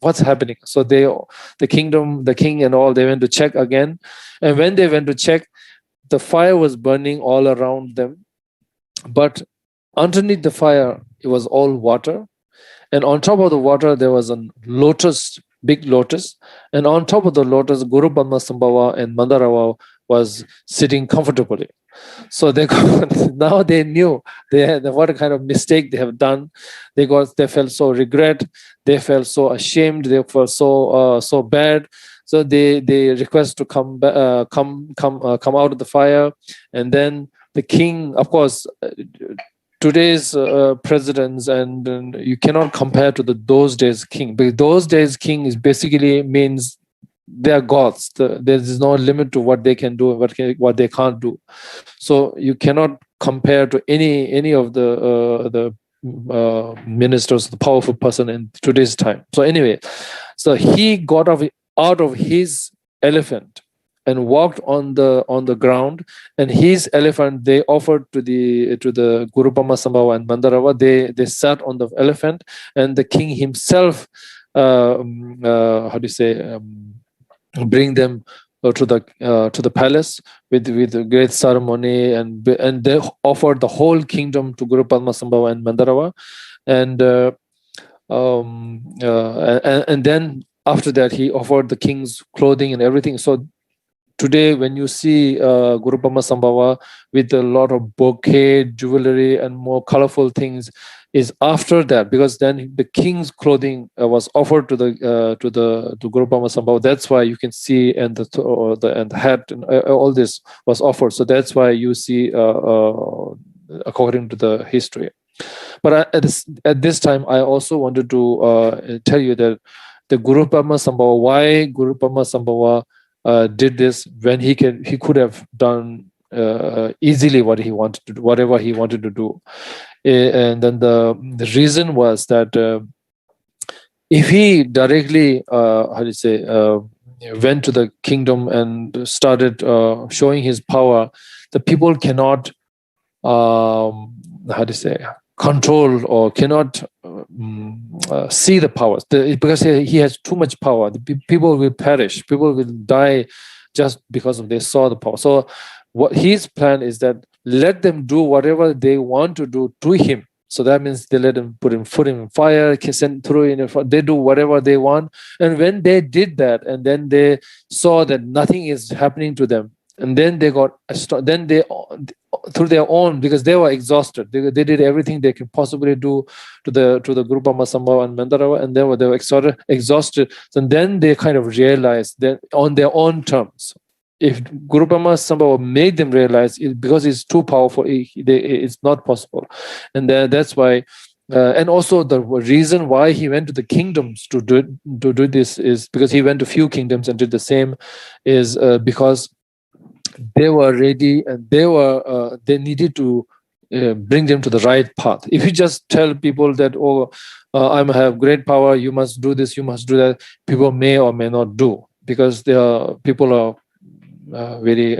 what's happening? So the king and all, they went to check again. And when they went to check, the fire was burning all around them. But underneath the fire, it was all water. And on top of the water, there was a big lotus. And on top of the lotus, Guru Sambhava and Mandarava was sitting comfortably. So now they knew what kind of mistake they have done. They felt so regret. They felt so ashamed. They felt so bad. So they request to come out of the fire. And then the king, of course, today's presidents, and you cannot compare to those days king, because those days king is basically means they are gods. There is no limit to what they can do and what they can't do. So you cannot compare to any of the ministers, the powerful person in today's time. So anyway, so he got out of his elephant and walked on the ground, and his elephant they offered to the Guru Sambhava and Mandarava. They sat on the elephant, and the king himself, bring them to the palace with a great ceremony, and they offered the whole kingdom to Guru Sambhava and Mandarava, and then after that he offered the king's clothing and everything. So today, when you see Guru Sambhava with a lot of bouquet, jewelry, and more colorful things, is after that, because then the king's clothing was offered to Guru Sambhava. That's why you can see, and the hat and all this was offered. So that's why you see, according to the history. But at this time, I also wanted to tell you that the Guru Sambhava, why Guru Sambhava did this when he could have done easily what he wanted to do, whatever he wanted to do. And then the reason was that if he directly went to the kingdom and started showing his power, the people cannot control or cannot see the powers, because he has too much power. The people will perish, people will die just because they saw the power. So what his plan is that let them do whatever they want to do to him. So that means they let him put him in fire, throw in fire. They do whatever they want. And when they did that, and then they saw that nothing is happening to them, and then they got through their own, because they were exhausted. They did everything they could possibly do to the Guru Sambhava and Mandarava, and they were exhausted. And then they kind of realized that on their own terms, if Guru Sambhava made them realize because it's too powerful, it's not possible. And that's why, and also the reason why he went to the kingdoms to do this is because he went to few kingdoms and did the same, is because they were ready, and they needed to bring them to the right path. If you just tell people that, I have great power, you must do this, you must do that, people may or may not do, because people are very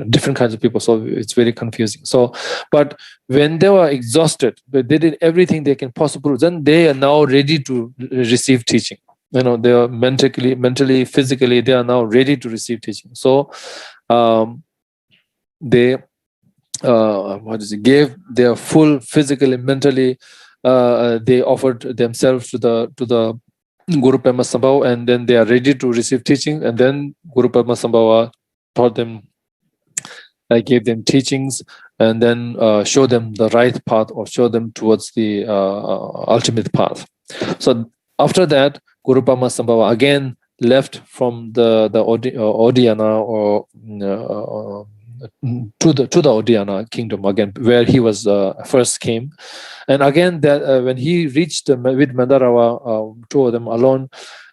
different kinds of people, so it's very confusing. So, but when they were exhausted, but they did everything they can possibly, then they are now ready to receive teaching. They are mentally, physically, they are now ready to receive teaching. So they gave their full physically, mentally. They offered themselves to the Guru Sambhava, and then they are ready to receive teaching. And then Guru Sambhava taught them, gave them teachings, and then show them the right path, or show them towards the ultimate path. So after that, Guru Sambhava again left from the Odiyana, or to the Odiyana kingdom again, where he was first came. And again, that when he reached with Mandarava, two of them alone,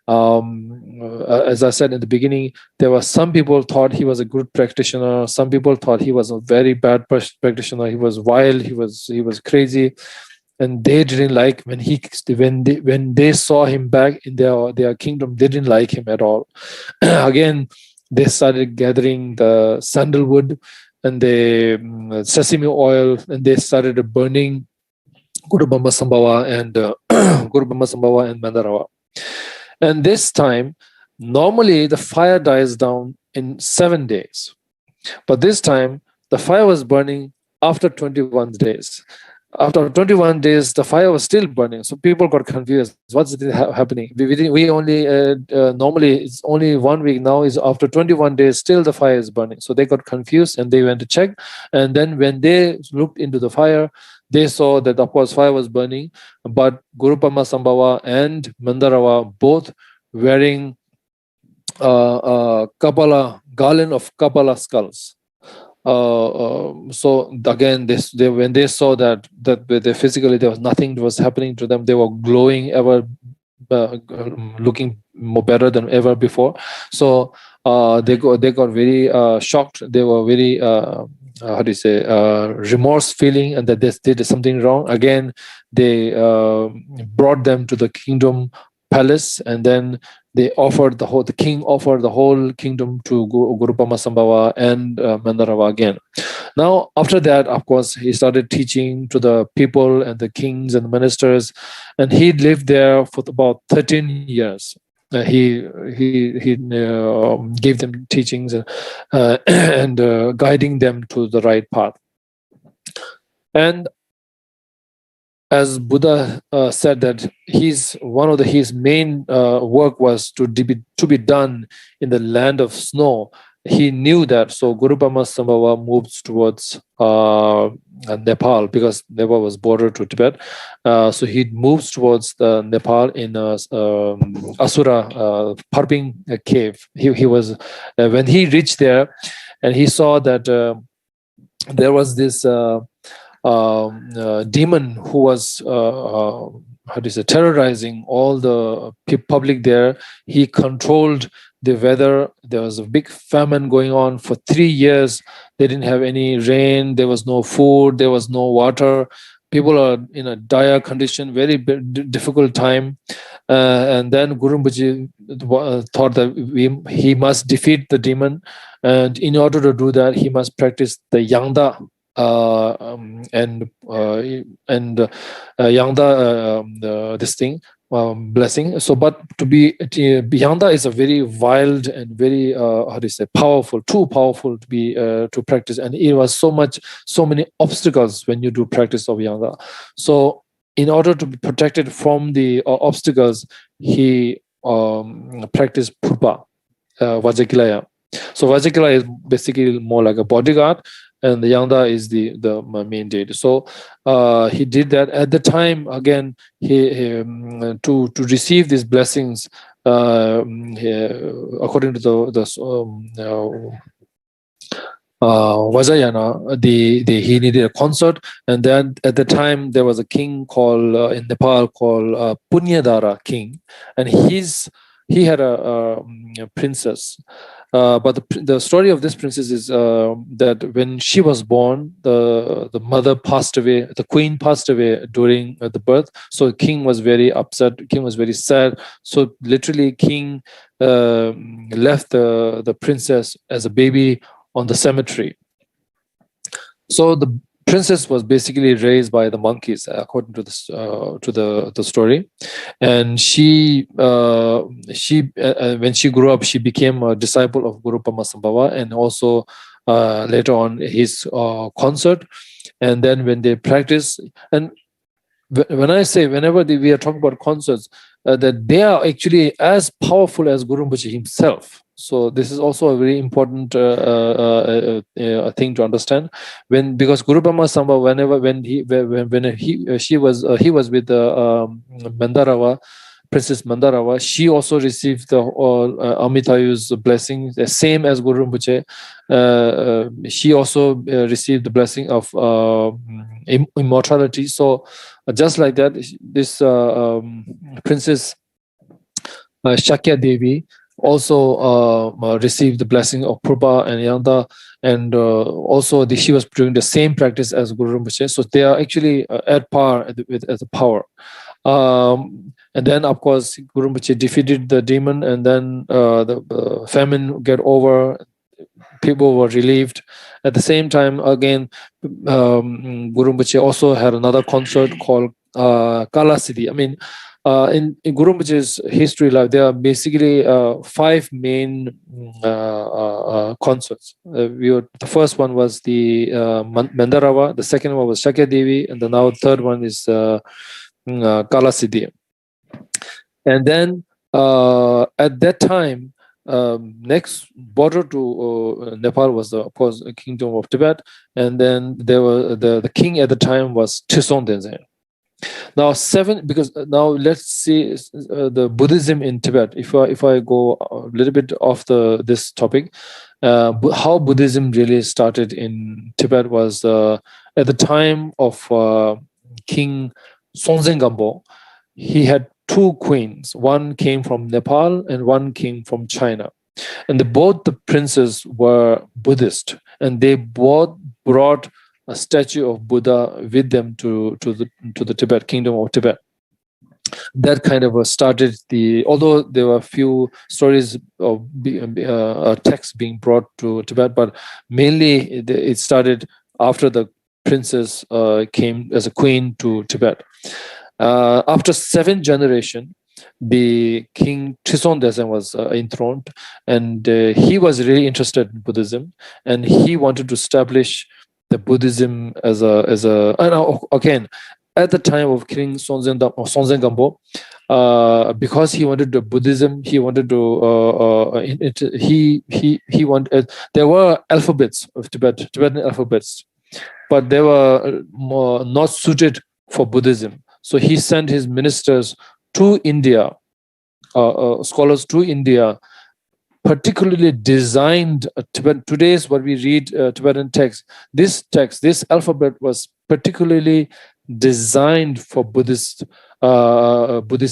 as I said in the beginning, there were some people thought he was a good practitioner. Some people thought he was a very bad practitioner. He was wild. He was crazy, and they didn't like when they saw him back in their kingdom. They didn't like him at all. Again, they started gathering the sandalwood and the sesame oil, and they started burning Guru Sambhava and Guru Sambhava and Mandarava. And this time, normally the fire dies down in 7 days, but this time the fire was burning after 21 days. After 21 days, the fire was still burning. So people got confused. What's happening? We only, normally it's only 1 week. Now is after 21 days, still the fire is burning. So they got confused and they went to check. And then when they looked into the fire, they saw that of course fire was burning, but Guru Sambhava and Mandarava both wearing garland of Kapala skulls. So again, when they saw that they physically there was nothing was happening to them, they were glowing ever, looking more better than ever before. So they got very shocked. They were very how do you say, remorse feeling, and that they did something wrong. Again, they brought them to the kingdom palace, and then they offered the king offered the whole kingdom to Guru Pamasambhava and Mandarava again. Now, after that, of course, he started teaching to the people and the kings and the ministers, and he lived there for about 13 years. He gave them teachings and guiding them to the right path. And as Buddha said that one of his main work was to be done in the land of snow. He knew that, so Guru Pamasambhava moves towards Nepal, because Nepal was border to Tibet. So he moves towards Nepal in Asura Parping cave. He was when he reached there, and he saw that there was this demon who was terrorizing all the public there. He controlled the weather. There was a big famine going on for 3 years. They didn't have any rain. There was no food. There was no water. People are in a dire condition, very difficult time. And then Guru Rinpoche thought that he must defeat the demon, and in order to do that, he must practice the Yangda. Yangda, this thing, blessing. So, but Yangda is a very wild and very powerful, too powerful to be to practice, and it was so many obstacles when you do practice of Yangda. So, in order to be protected from the obstacles, he practiced Purpa, Vajrakilaya. So Vajrakilaya is basically more like a bodyguard, and the Yangda is the main deity. So he did that at the time. Again, he to receive these blessings, according to the Vajrayana, he needed a consort, and then at the time there was a king called in Nepal called Punyadara king, and he had a princess. But the story of this princess is that when she was born, the mother passed away, the queen passed away during the birth. So the king was very upset. The king was very sad. So literally, king left the princess as a baby on the cemetery. So the princess was basically raised by the monkeys, according to the story, and she when she grew up, she became a disciple of Guru Pamasambhava, and also later on his consort. And then when they practice, and whenever we are talking about consorts, that they are actually as powerful as Guru Rinpoche himself. So this is also a very important thing to understand. Because Guru Pamasambhava, he was with Mandarava, Princess Mandarava, she also received the Amitayu's blessing, the same as Guru Rinpoche. She also received the blessing of immortality. So just like that, this Princess Sakya Devi also received the blessing of Purba and Yangda, and also she was doing the same practice as Guru Rinpoche. So they are actually at par with the power. And then, of course, Guru Rinpoche defeated the demon, and then the famine got over. People were relieved. At the same time, again, Guru Rinpoche also had another consort called Kalasiddhi. I mean, in Guru Rinpoche's history life, there are basically 5 main consorts. The first one was the Mandarava, the second one was Sakya Devi, and the now third one is Kalasiddhi. And then at that time, next border to Nepal was of course the kingdom of Tibet, and then there were the king at the time was Trisong Denzhen. Now because now let's see the Buddhism in Tibet. If I go a little bit off this topic, how Buddhism really started in Tibet was at the time of King Sonzen Gampo. He had two queens. One came from Nepal and one came from China, and both the princes were Buddhist, and they both brought a statue of Buddha with them to the Tibet kingdom of Tibet. That kind of started although there were a few stories of texts being brought to Tibet, but mainly it started after the princess came as a queen to Tibet. After 7th generation, the King Trison Desen was enthroned, and he was really interested in Buddhism, and he wanted to establish the Buddhism as a again at the time of King Sonzen Gampo, because he wanted the Buddhism, he wanted to he wanted there were alphabets of Tibetan alphabets, but they were not suited for Buddhism. So he sent his ministers to India, scholars to India, particularly designed today's what we read Tibetan text. This alphabet was particularly designed for Buddhist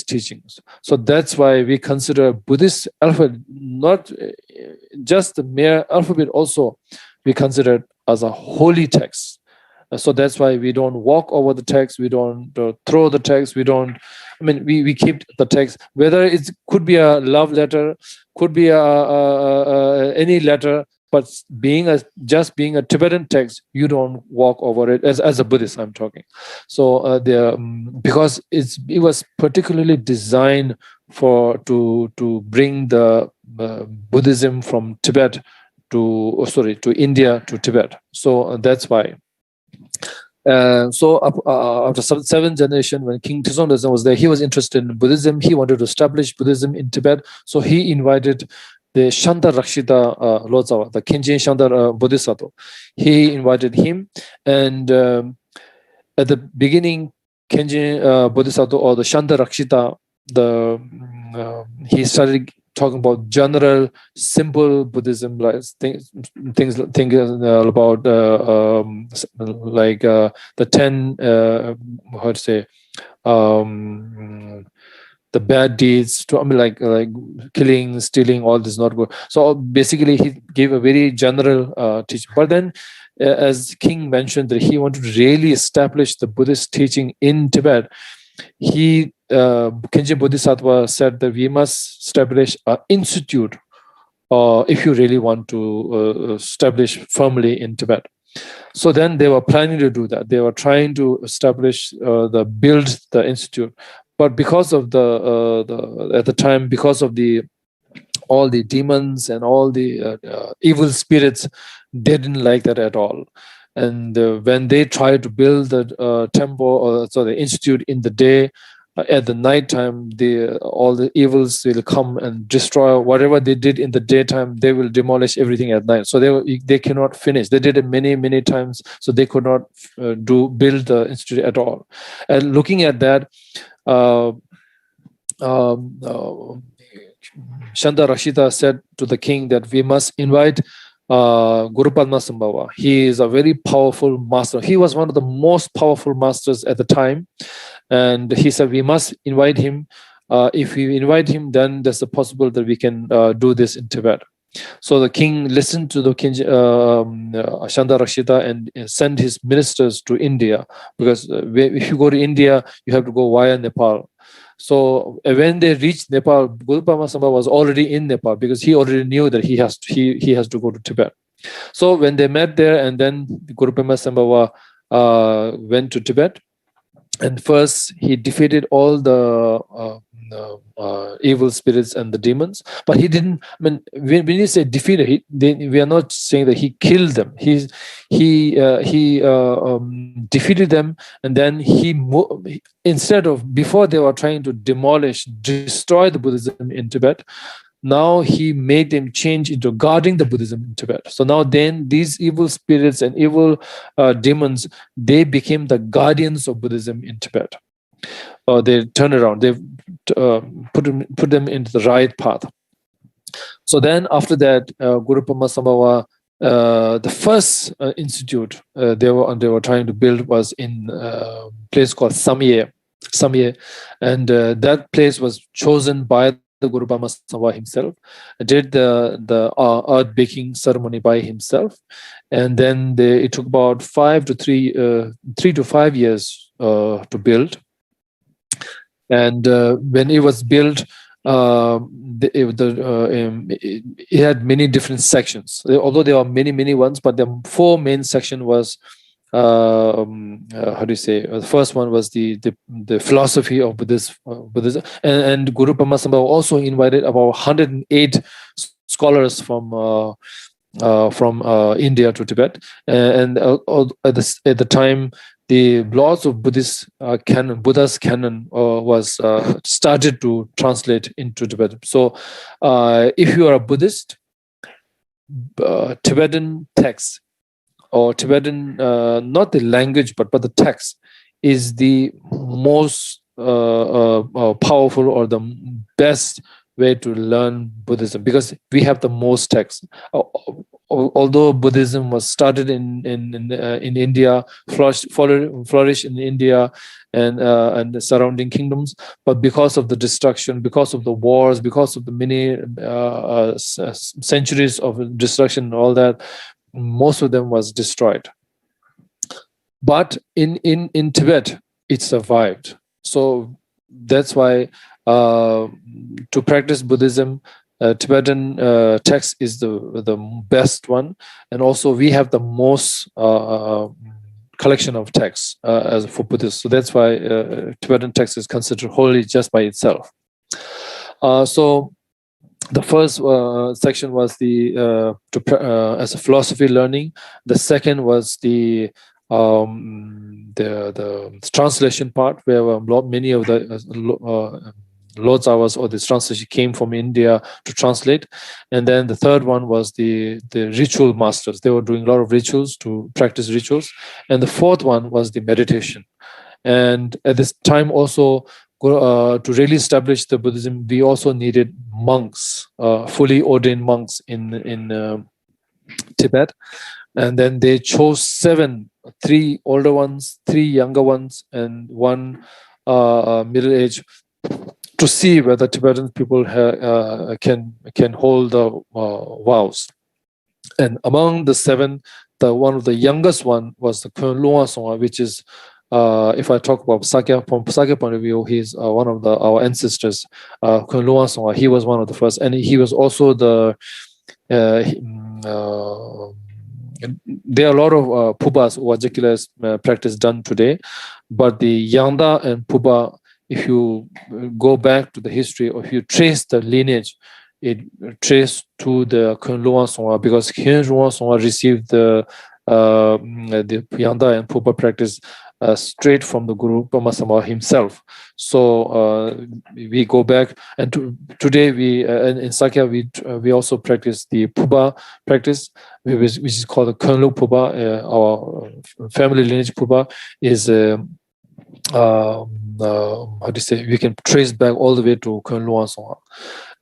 teachings. So that's why we consider Buddhist alphabet not just the mere alphabet, also we consider it as a holy text. So that's why we don't walk over the text, we don't throw the text, we keep the text, whether it could be a love letter, could be any letter, but just being a Tibetan text, you don't walk over it as a Buddhist, I'm talking. So because it was particularly designed to bring the Buddhism from Tibet to India to Tibet. So that's why. So after 7th generation, when King Trison Desen was there, he was interested in Buddhism. He wanted to establish Buddhism in Tibet. So he invited the Shanta Rakshita Lodzawa, the Khenchen Shanta Bodhisattva. He invited him, and at the beginning, Khenchen Bodhisattva, or the Shanta Rakshita, he started talking about general, simple Buddhism, like things about like the 10, how to say, the bad deeds. Like killing, stealing, all this is not good. So basically, he gave a very general teaching. But then, as King mentioned, that he wanted to really establish the Buddhist teaching in Tibet. Khenchen Bodhisattva said that we must establish an institute if you really want to establish firmly in Tibet. So then they were planning to do that. They were trying to establish build the institute, but because of at the time, because of all the demons and all the evil spirits, they didn't like that at all. And when they tried to build the temple, the institute in the day, at the night time, all the evils will come and destroy whatever they did in the daytime. They will demolish everything at night. So they cannot finish. They did it many times, so they could not build the institute at all. And looking at that, Shanta Rakshita said to the king that we must invite Guru Padmasambhava. He is a very powerful master. He was one of the most powerful masters at the time, and he said we must invite him. If we invite him, then there's a possible that we can do this in Tibet. So the king listened to the Shanta Rakshita and sent his ministers to India, because if you go to India, you have to go via Nepal. So when they reached Nepal, Guru Padmasambhava was already in Nepal, because he already knew that he has to go to Tibet. So when they met there, and then Guru Padmasambhava went to Tibet, and first he defeated all the evil spirits and the demons, but he didn't. When you say defeated, we are not saying that he killed them. He defeated them, and then instead of, before they were trying to destroy the Buddhism in Tibet, now he made them change into guarding the Buddhism in Tibet. So now then these evil spirits and evil demons, they became the guardians of Buddhism in Tibet. they turn around. They put them into the right path. So then after that, Guru Pamasambhava, the first institute they were trying to build was in a place called Samye, and that place was chosen by the Guru Pamasambhava himself. Did the earth baking ceremony by himself, and then it took about 3 to 5 years to build. And when it was built, it had many different sections. Although there are many ones, but the 4 main section was the first one was the philosophy of Buddhism, and Guru Pamasambhava also invited about 108 scholars from India to Tibet, and at the time the laws of Buddha's canon was started to translate into Tibetan. So if you are a Buddhist, Tibetan text or Tibetan, not the language but the text is the most powerful or the best way to learn Buddhism, because we have the most text. Although Buddhism was started in India, flourished in India and the surrounding kingdoms, but because of the destruction, because of the wars, because of the many centuries of destruction and all that, most of them was destroyed. But in Tibet, it survived. So that's why to practice Buddhism, Tibetan text is the best one, and also we have the most collection of texts as for Buddhists. So that's why Tibetan text is considered holy just by itself. So the first section was as a philosophy learning. The second was the translation part, where many of the Lord's hours or this translation came from India to translate. And then the third one was the ritual masters. They were doing a lot of rituals to practice rituals. And the fourth one was the meditation. And at this time also, to really establish the Buddhism, we also needed monks, fully ordained monks in Tibet. And then they chose 7, 3 older ones, 3 younger ones, and 1 middle-aged, to see whether Tibetan people can hold the vows. And among the 7, one of the youngest one was the Khondung Gyana, which is, if I talk about Sakya, from Sakya point of view, he's one of our ancestors. Khondung Gyana, he was one of the first, and he was also there are a lot of Pubas, Vajakilas practice done today, but the Yangda and Puba, if you go back to the history, or if you trace the lineage, it traced to the Khondung Gyana, because Khondung Gyana received the Yangda and Puba practice straight from the Guru Pamasambhava himself. So we go back, and today we in Sakya we also practice the Puba practice, which is called the Khondung Puba. Our family lineage Puba is we can trace back all the way to Khondung Gyana.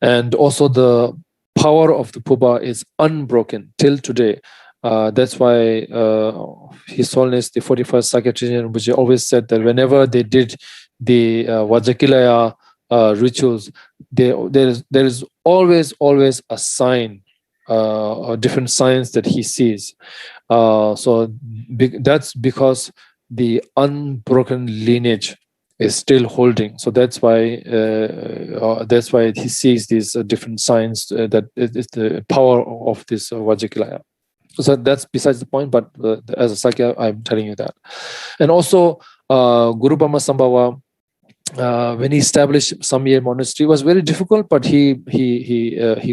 And also the power of the Puba is unbroken till today. That's why His Holiness the 41st Sakya Tsechen Rinpoche always said that whenever they did the Vajakilaya rituals, there is always a sign, a different signs that he sees. So that's because the unbroken lineage is still holding. So that's why he sees these different signs, that is the power of this Vajakilaya. So that's besides the point, but as a Sakya, I'm telling you that. And also, Guru Pamasambhava, when he established Samye monastery, was very difficult, but he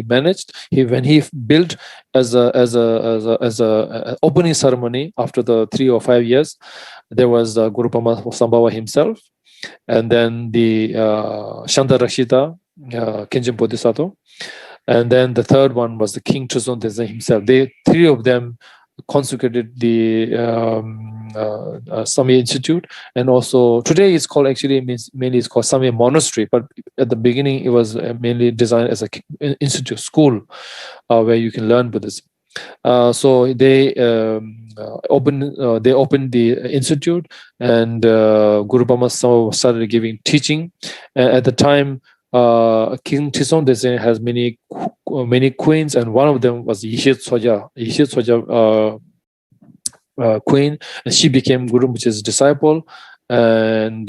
managed. When he built as a opening ceremony after the 3 or 5 years, there was Guru Pamasambhava himself, and then the Shanta Rakshita, Khenchen Bodhisattva. And then the third one was the King Trison Desen himself. 3 of them consecrated the Samye Institute, and also today it's called mainly it's called Samye Monastery, but at the beginning it was mainly designed as an institute school where you can learn Buddhism. So they opened the institute, and Guru Bama started giving teaching. At the time, King Tison has many queens, and one of them was Yishit Soja queen, and she became Guru Rinpoche's disciple, and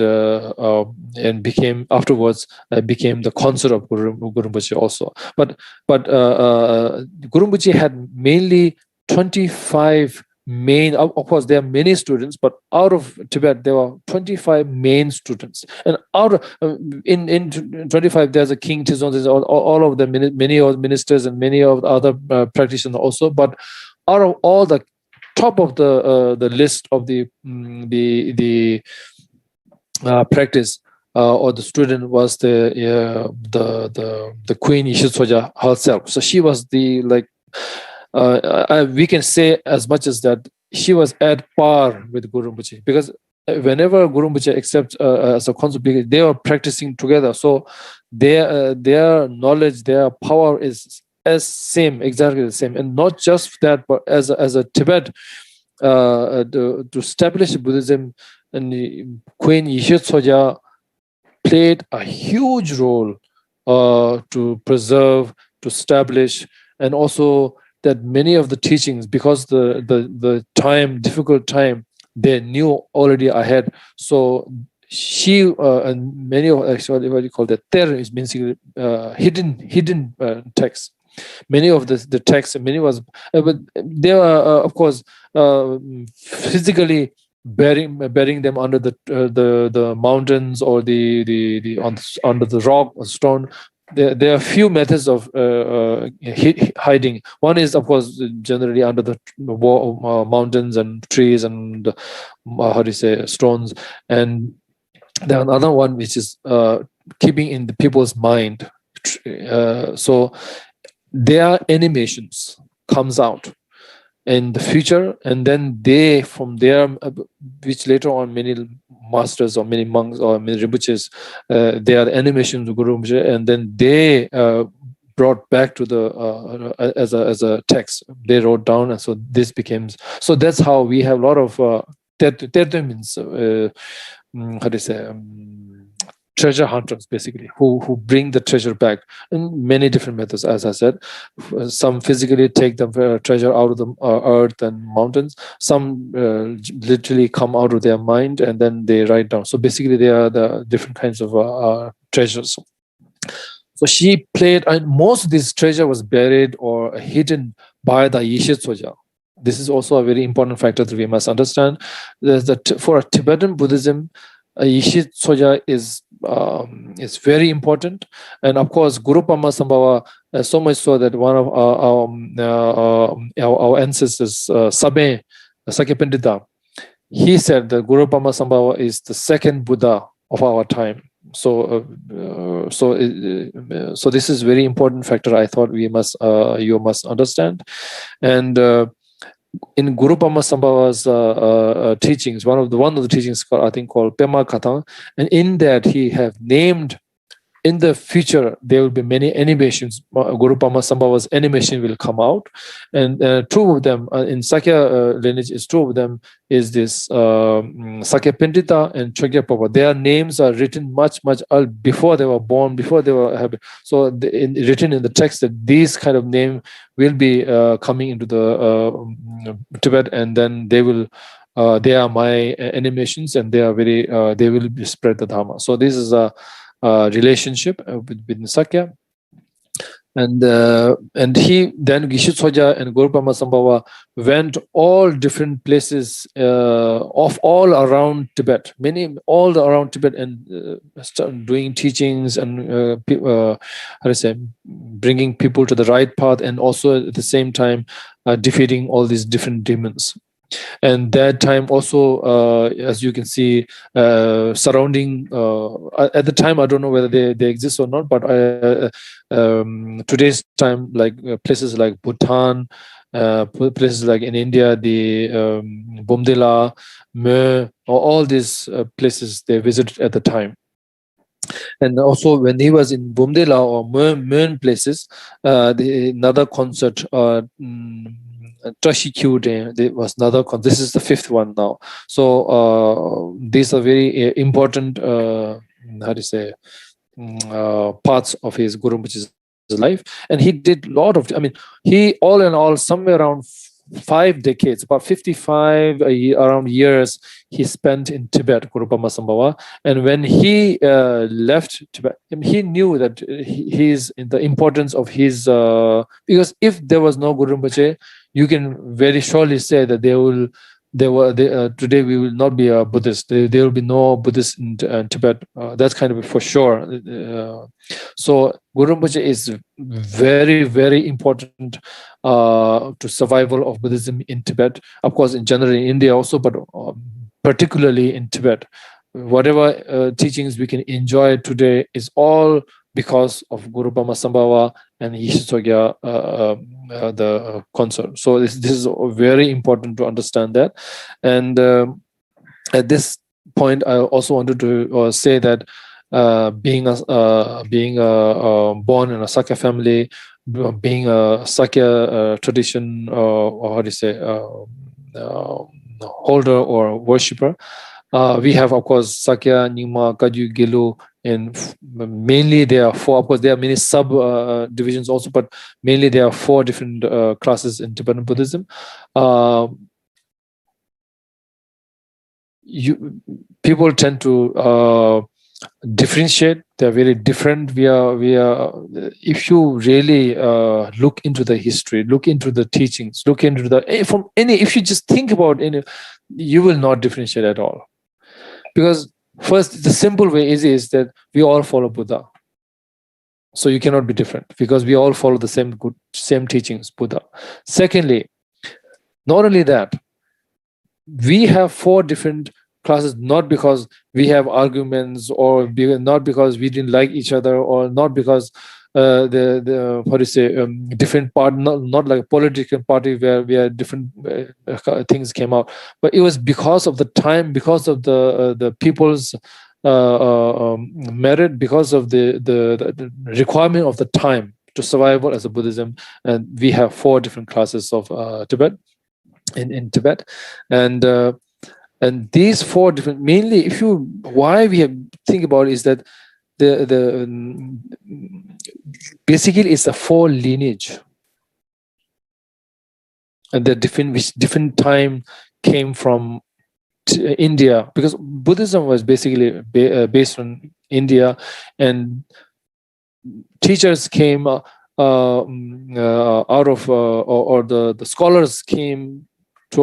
became afterwards became the consort of Guru Rinpoche also. But Guru Rinpoche had mainly 25 main. Of course, there are many students, but out of Tibet there were 25 main students, and out of in 25 there's a King Tizon, there's all of them, many of ministers and many of the other practitioners also. But out of all the top of the list of the practice or the student was the Queen Yishit Soja herself. So she was the we can say as much as that she was at par with Guru Rinpoche, because whenever Guru Rinpoche accepts as a concept, they were practicing together. So their knowledge, their power is exactly the same, and not just that, but as a Tibet to establish Buddhism, and Queen Yishit Soja played a huge role to preserve, to establish, and also that many of the teachings, because the difficult time, they knew already ahead. So she and many of, actually what you call that, there is basically hidden texts. Many of the texts, many was, but they were of course physically burying them under the mountains or under the rock or stone. There are few methods of hiding. One is, of course, generally under the mountains and trees and stones. And then another one which is keeping in the people's mind. So their animations comes out in the future, and then they from there, which later on many masters or many monks or many Rinpoches, their animations of Guru Rinpoche, and then they brought back to the as a text. They wrote down, and so this becomes. So that's how we have a lot of Terto means treasure hunters, basically, who bring the treasure back in many different methods. As I said, some physically take the treasure out of the earth and mountains. Some literally come out of their mind and then they write down. So basically, they are the different kinds of treasures. So she played, and most of this treasure was buried or hidden by the Yishit Soja. This is also a very important factor that we must understand. For a Tibetan Buddhism, Yishit Soja is very important, and of course Guru Pama Sambhava, so much so that one of our ancestors, Sakya Pandita, he said that Guru Pama Sambhava is the second Buddha of our time. So this is very important factor. I thought you must understand, and. In Guru Pama Sambhava's teachings, one of the teachings I think called Pema Katha, and in that he have named, in the future there will be many animations. Guru Pama Sambhava's animation will come out, and two of them in Sakya lineage is two of them is this Sakya Pandita and Chogya Papa. Their names are written much before they were born, before they were written in the text that these kind of name will be coming into the Tibet, and then they will. They are my animations, and they are very. They will be spread the Dharma. So this is a relationship with Sakya, and he then Yishit Soja and Guru Pama Sambhava went all different places of all around Tibet, all around Tibet, and doing teachings and bringing people to the right path, and also at the same time defeating all these different demons. And that time also, as you can see, surrounding at the time, I don't know whether they exist or not, but today's time, like places like Bhutan, places like in India, the Bomdila, Me, all these places they visited at the time. And also when he was in Bomdila or Mön places, another concert, Trashikyu, there was another concert. This is the 5th one now. So these are very important, parts of his Guru Rinpoche's life. And he did a lot of, he all in all, somewhere around 5 decades, about 55 around years, he spent in Tibet, Guru Masambhava. And when he left Tibet, he knew that he's in the importance of his, because if there was no Guru Rinpoche, you can very surely say that today we will not be a Buddhist. There will be no Buddhists in Tibet. That's kind of for sure. So Guru Rinpoche is very, very important to survival of Buddhism in Tibet. Of course, in general in India also, but particularly in Tibet. Whatever teachings we can enjoy today is all because of Guru Masambhava and Yishitogya, the concert. So this is very important to understand that. And at this point, I also wanted to say that being born in a Sakya family, being a Sakya tradition, or how do you say, holder or worshipper, we have, of course, Sakya, Nyingma, Kagyu, Gelu, and mainly there are 4. Of course, there are many sub divisions also, but mainly there are 4 different classes in Tibetan Buddhism. People tend to differentiate. They're very different. We are. If you really look into the history, look into the teachings, look into if you just think about any, you will not differentiate at all. Because first, the simple way is that we all follow Buddha. So you cannot be different because we all follow the same teachings, Buddha. Secondly, not only that, we have 4 different classes, not because we have arguments or not because we didn't like each other or not because different part, not like a political party where we had different things came out, but it was because of the time, because of the people's merit, because of the requirement of the time to survival as a Buddhism. And we have 4 different classes of Tibet in Tibet, and these 4 different, mainly why we have think about it is that basically it's a 4 lineage, and the different time came from India, because Buddhism was basically based on India, and teachers came out of or the scholars came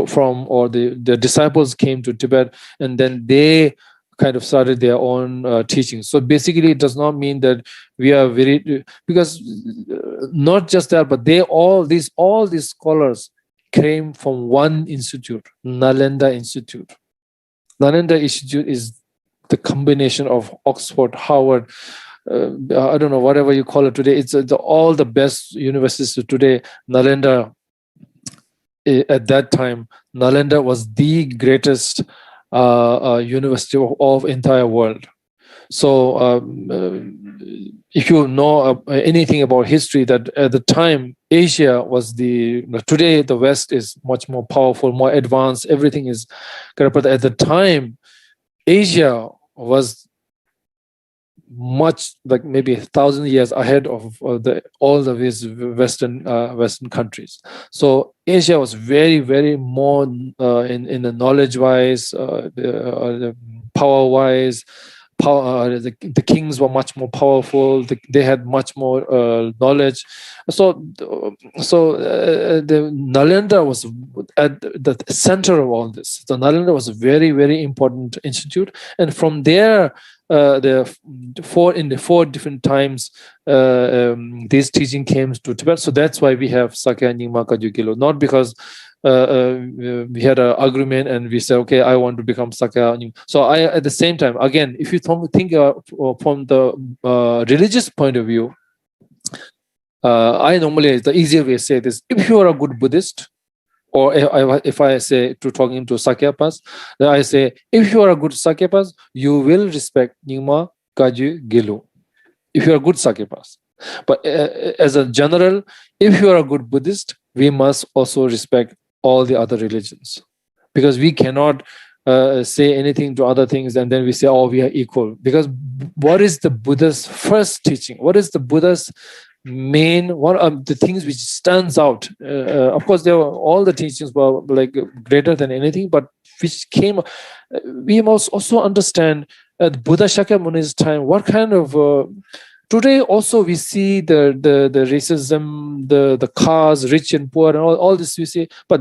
from, or the disciples came to Tibet, and then they kind of started their own teaching. So basically, it does not mean that we are because not just that, but all these scholars came from one institute, Nalanda Institute. Nalanda Institute is the combination of Oxford, Harvard, I don't know, whatever you call it today. It's all the best universities today. Nalanda, at that time, Nalanda was the greatest university of entire world. So if you know anything about history, that at the time Asia was today the West is much more powerful, more advanced, everything is correct, but at the time Asia was much, like maybe 1,000 years ahead of all of these Western countries. So Asia was very, very more in the knowledge-wise, power-wise. The kings were much more powerful. They had much more knowledge. So the Nalanda was at the center of all this. So Nalanda was a very, very important institute, and from there, the 4 different times this teaching came to Tibet. So that's why we have Sakya, Nyingma, Kagyu, Gelo. Not because we had an agreement and we said, okay, I want to become Sakya. So at the same time, again, if you think from the religious point of view, I normally, the easier way to say this: if you are a good Buddhist, Or if I say to talking to Sakyapas, then I say, if you are a good Sakyapas, you will respect Nyingma, Kagyu, Gelu. If you are a good Sakyapas. But as a general, if you are a good Buddhist, we must also respect all the other religions. Because we cannot say anything to other things and then we say, oh, we are equal. Because what is the Buddha's first teaching? What is the Buddha's main, one of the things which stands out? Of course, there were all the teachings were like greater than anything, but which came, we must also understand at Buddha Shakyamuni's time, what kind of today also we see the racism, the caste, rich and poor, and all this we see, but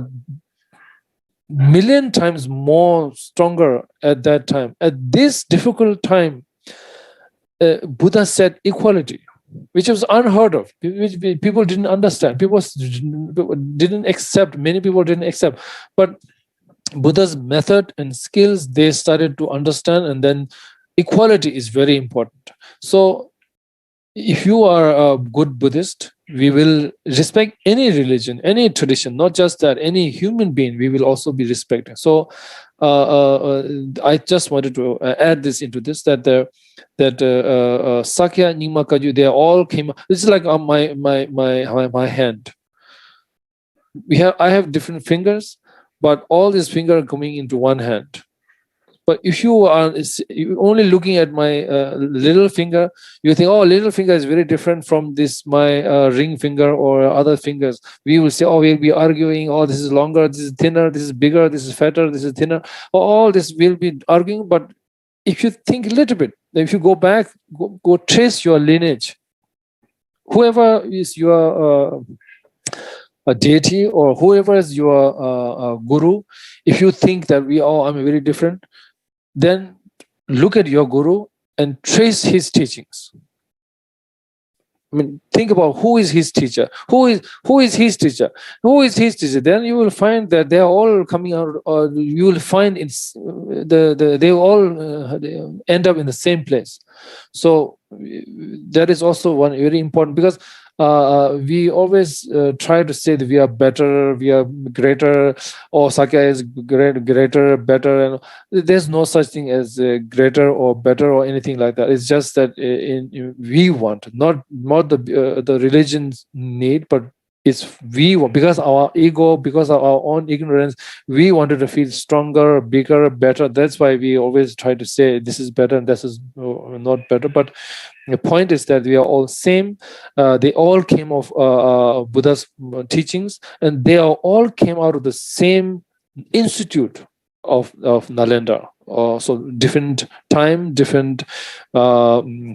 million times more stronger at that time. At this difficult time, Buddha said equality, which was unheard of, which people didn't understand. People didn't accept. Many people didn't accept. But Buddha's method and skills, they started to understand, and then equality is very important. So if you are a good Buddhist, we will respect any religion, any tradition, not just that, any human being, we will also be respected. So I just wanted to add this into this, that Sakya, Nyingma, Kagyu, they all came. This is like on my hand. I have different fingers, but all these fingers are coming into one hand. But if you are only looking at my little finger, you think, oh, little finger is very different from this, my ring finger or other fingers. We will say, oh, we'll be arguing, oh, this is longer, this is thinner, this is bigger, this is fatter, this is thinner. All this will be arguing. But if you think a little bit, if you go back, go trace your lineage. Whoever is your a deity or whoever is your guru, if you think that I'm very different, then look at your guru and trace his teachings. I mean, think about who is his teacher, who is his teacher, who is his teacher. Then you will find that they are all coming out, or you will find they all end up in the same place. So that is also one very important, because we always try to say that we are better, we are greater, or Sakya is greater, better, and there's no such thing as greater or better or anything like that. It's just that we want, not the religions need, but it's we want, because our ego, because of our own ignorance, we wanted to feel stronger, bigger, better. That's why we always try to say this is better and this is not better. But the point is that we are all same. They all came of Buddha's teachings, and they all came out of the same institute of Nalanda. So different time, different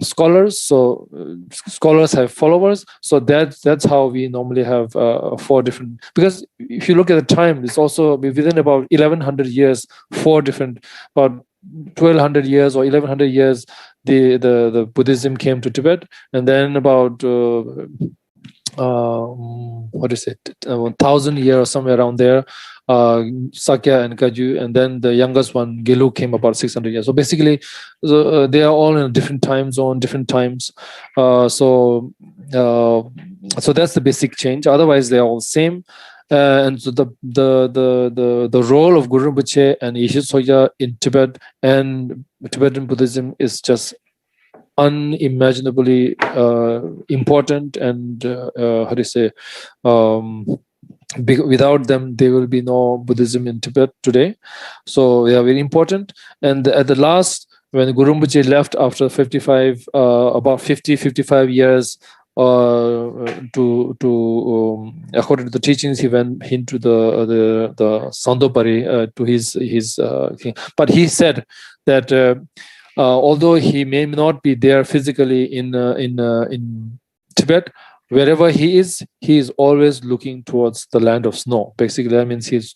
scholars. So scholars have followers. So that's how we normally have 4 different. Because if you look at the time, it's also within about 1100 years, 4 different, about 1200 years or 1100 years, the Buddhism came to Tibet, and then about 1,000 years or somewhere around there, Sakya and Kagyu, and then the youngest one, Gelu, came about 600 years. So basically, they are all in a different time zone, different times. So that's the basic change. Otherwise, they are all same. And so the role of Guru Rinpoche and Yeshe Soya in Tibet and Tibetan Buddhism is just unimaginably important, and without them there will be no Buddhism in Tibet today. So they are very important. And at the last, when Guru Rinpoche left after 55 years, according to the teachings, he went into the Sandopari to his thing. But he said that although he may not be there physically in Tibet, wherever he is always looking towards the land of snow. Basically, that means he's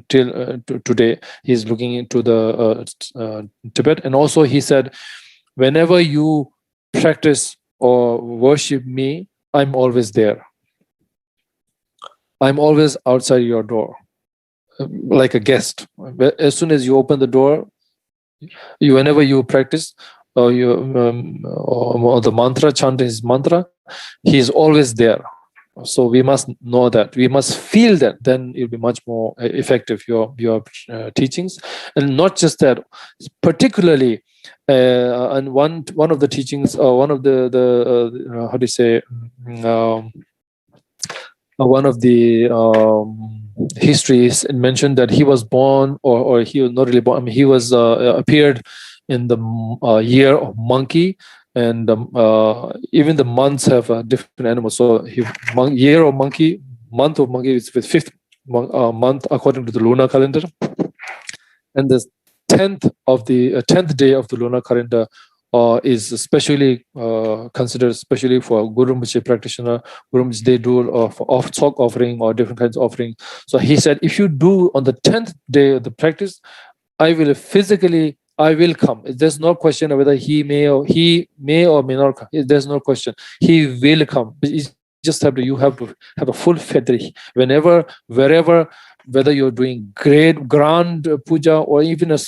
till today he's looking into the Tibet. And also he said, whenever you practice or worship me, I'm always there. I'm always outside your door, like a guest. As soon as you open the door, whenever you practice or the mantra, chant his mantra, he is always there. So we must know that. We must feel that. Then it'll be much more effective, your teachings. And not just that, particularly, and one of the teachings, one of the how do you say, one of the histories mentioned that he was born, or he was not really born. I mean, he was appeared in the year of monkey, and even the months have different animals. So year of monkey, month of monkey is the fifth month according to the lunar calendar, and the 10th day of the lunar calendar is especially considered especially for Guru Rinpoche practitioner. Guru Rinpoche, they do of talk offering or different kinds of offering. So he said, if you do on the 10th day of the practice, I will come. There's no question of whether he may or may not come. There's no question. He will come. You have to have a full faith that whenever, wherever, whether you're doing grand puja or even a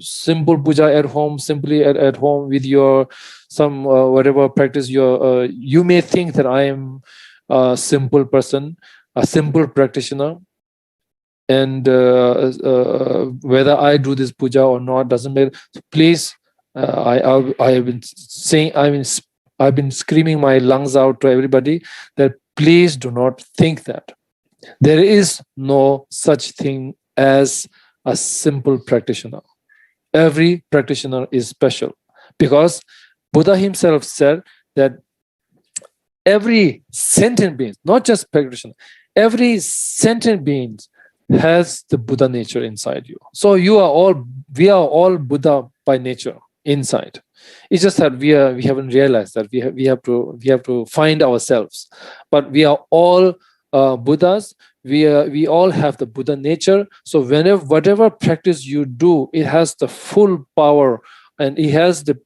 simple puja at home, simply at home with your some whatever practice you may think that I am a simple person, a simple practitioner, and whether I do this puja or not doesn't matter. So please, I have been saying, I've been screaming my lungs out to everybody that please do not think that there is no such thing as a simple practitioner. Every practitioner is special, because Buddha himself said that every sentient being, not just practitioner, every sentient being has the Buddha nature inside you. So we are all Buddha by nature inside. It's just that we haven't realized that we have to find ourselves. But we are all Buddhas. We all have the Buddha nature. So whatever practice you do, it has the full power, and it has the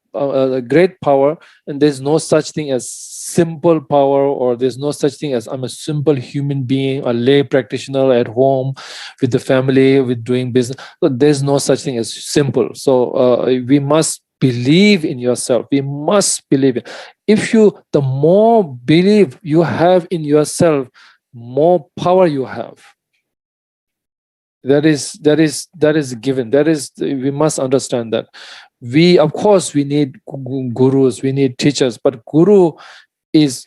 great power. And there's no such thing as simple power, or there's no such thing as I'm a simple human being, a lay practitioner at home with the family, with doing business. So there's no such thing as simple. So we must believe in yourself. We must believe it. The more belief you have in yourself, more power you have. That is given. We must understand that. Of course we need gurus, we need teachers, but guru is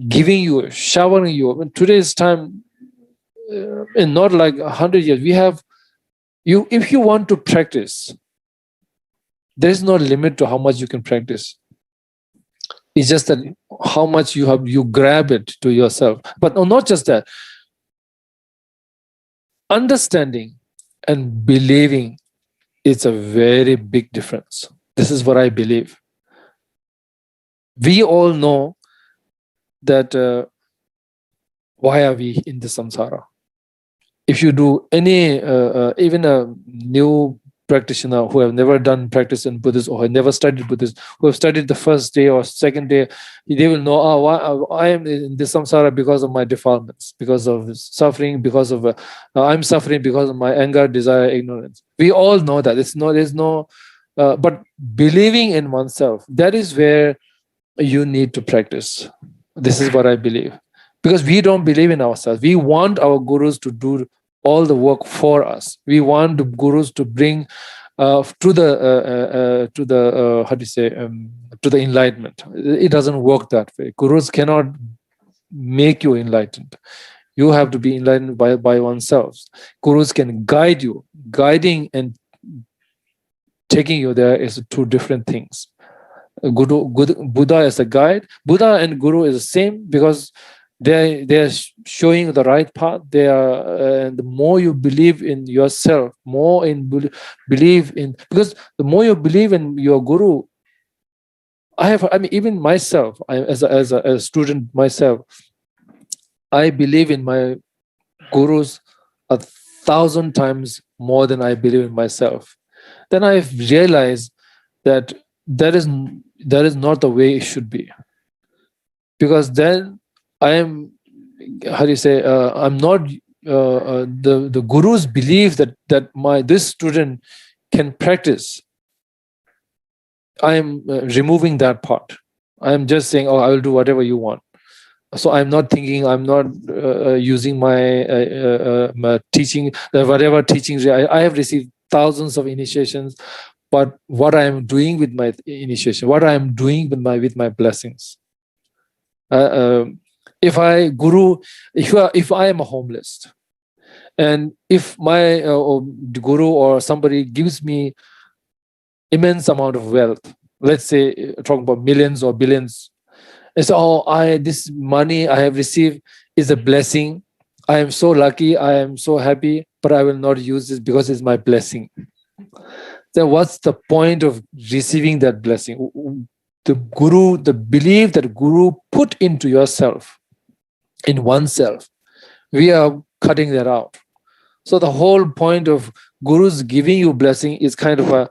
giving you, showering you. In today's time, and not like 100 years, we have you. If you want to practice, there is no limit to how much you can practice. It's just that how much you grab it to yourself. But not just that. Understanding and believing is a very big difference. This is what I believe. We all know that why are we in the samsara? If you do any, even a new practitioner who have never done practice in Buddhism or have never studied Buddhism, who have studied the first day or second day, they will know, why I am in this samsara because of my defilements, because of suffering, because of I'm suffering because of my anger, desire, ignorance. We all know that. But believing in oneself, that is where you need to practice. This is what I believe. Because we don't believe in ourselves. We want our gurus to do all the work for us. We want the gurus to bring to the enlightenment. It doesn't work that way. Gurus cannot make you enlightened. You have to be enlightened by oneself. Gurus can guide you. Guiding and taking you there is two different things. Buddha is a guide. Buddha and Guru is the same, because they are showing the right path. They are, and the more you believe in yourself, because the more you believe in your Guru, even myself, as a student myself, I believe in my gurus 1,000 times more than I believe in myself. Then I've realized that is not the way it should be, because then I am, I'm not the gurus believe that this student can practice. I am removing that part. I am just saying, I will do whatever you want. So I'm not thinking, I'm not using my teaching, whatever teachings. I have received thousands of initiations, but what I am doing with my initiation, what I am doing with my blessings. If I am homeless, and if my guru or somebody gives me immense amount of wealth, let's say talking about millions or billions, and so this money I have received is a blessing. I am so lucky, I am so happy, but I will not use this because it's my blessing. Then what's the point of receiving that blessing? The belief that guru put into yourself, in oneself, we are cutting that out. So the whole point of gurus giving you blessing is kind of a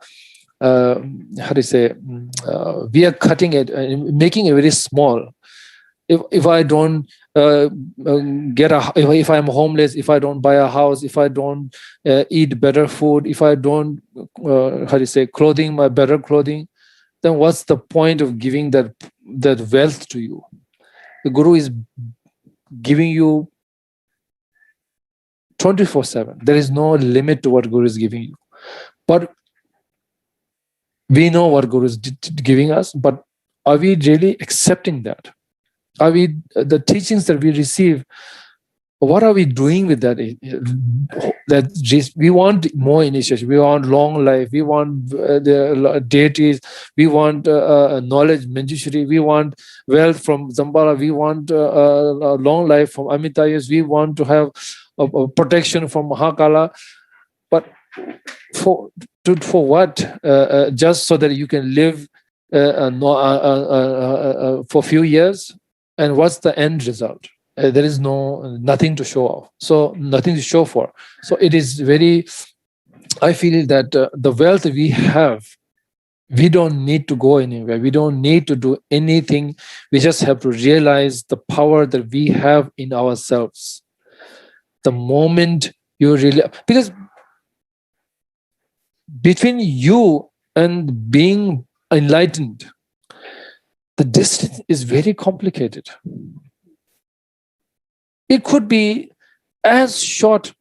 we are cutting it and making it very small. If I don't if I'm homeless, if I don't buy a house, if I don't eat better food, if I don't clothing, my better clothing, then what's the point of giving that wealth to you? The guru is giving you 24/7. There is no limit to what guru is giving you. But we know what guru is giving us, but are we really accepting that? Are we, the teachings that we receive, what are we doing with that? We want more initiation, we want long life, we want the deities, we want knowledge, Manjushri, we want wealth from Zambala, we want long life from Amitas, we want to have protection from Mahakala. But for what? Just so that you can live for a few years? And what's the end result? There is nothing to show off. So nothing to show for. So it is very, I feel that the wealth we have, we don't need to go anywhere. We don't need to do anything. We just have to realize the power that we have in ourselves. The moment you really, because between you and being enlightened, the distance is very complicated. It could be as short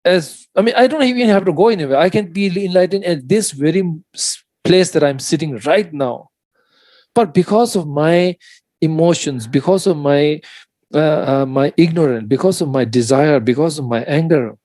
as, I don't even have to go anywhere. I can be enlightened at this very place that I'm sitting right now. But because of my emotions, because of my my ignorance, because of my desire, because of my anger,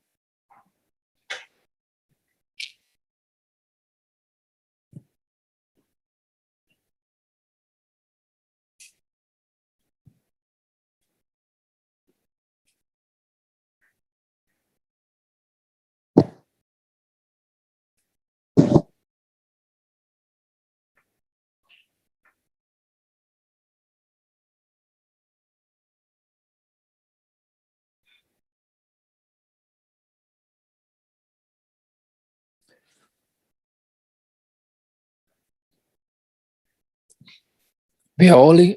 we are only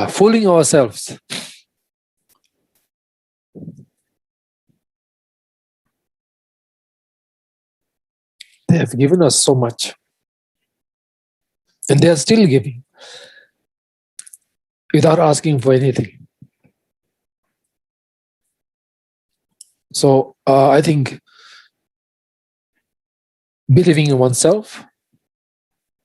fooling ourselves. They have given us so much, and they are still giving without asking for anything. So I think believing in oneself,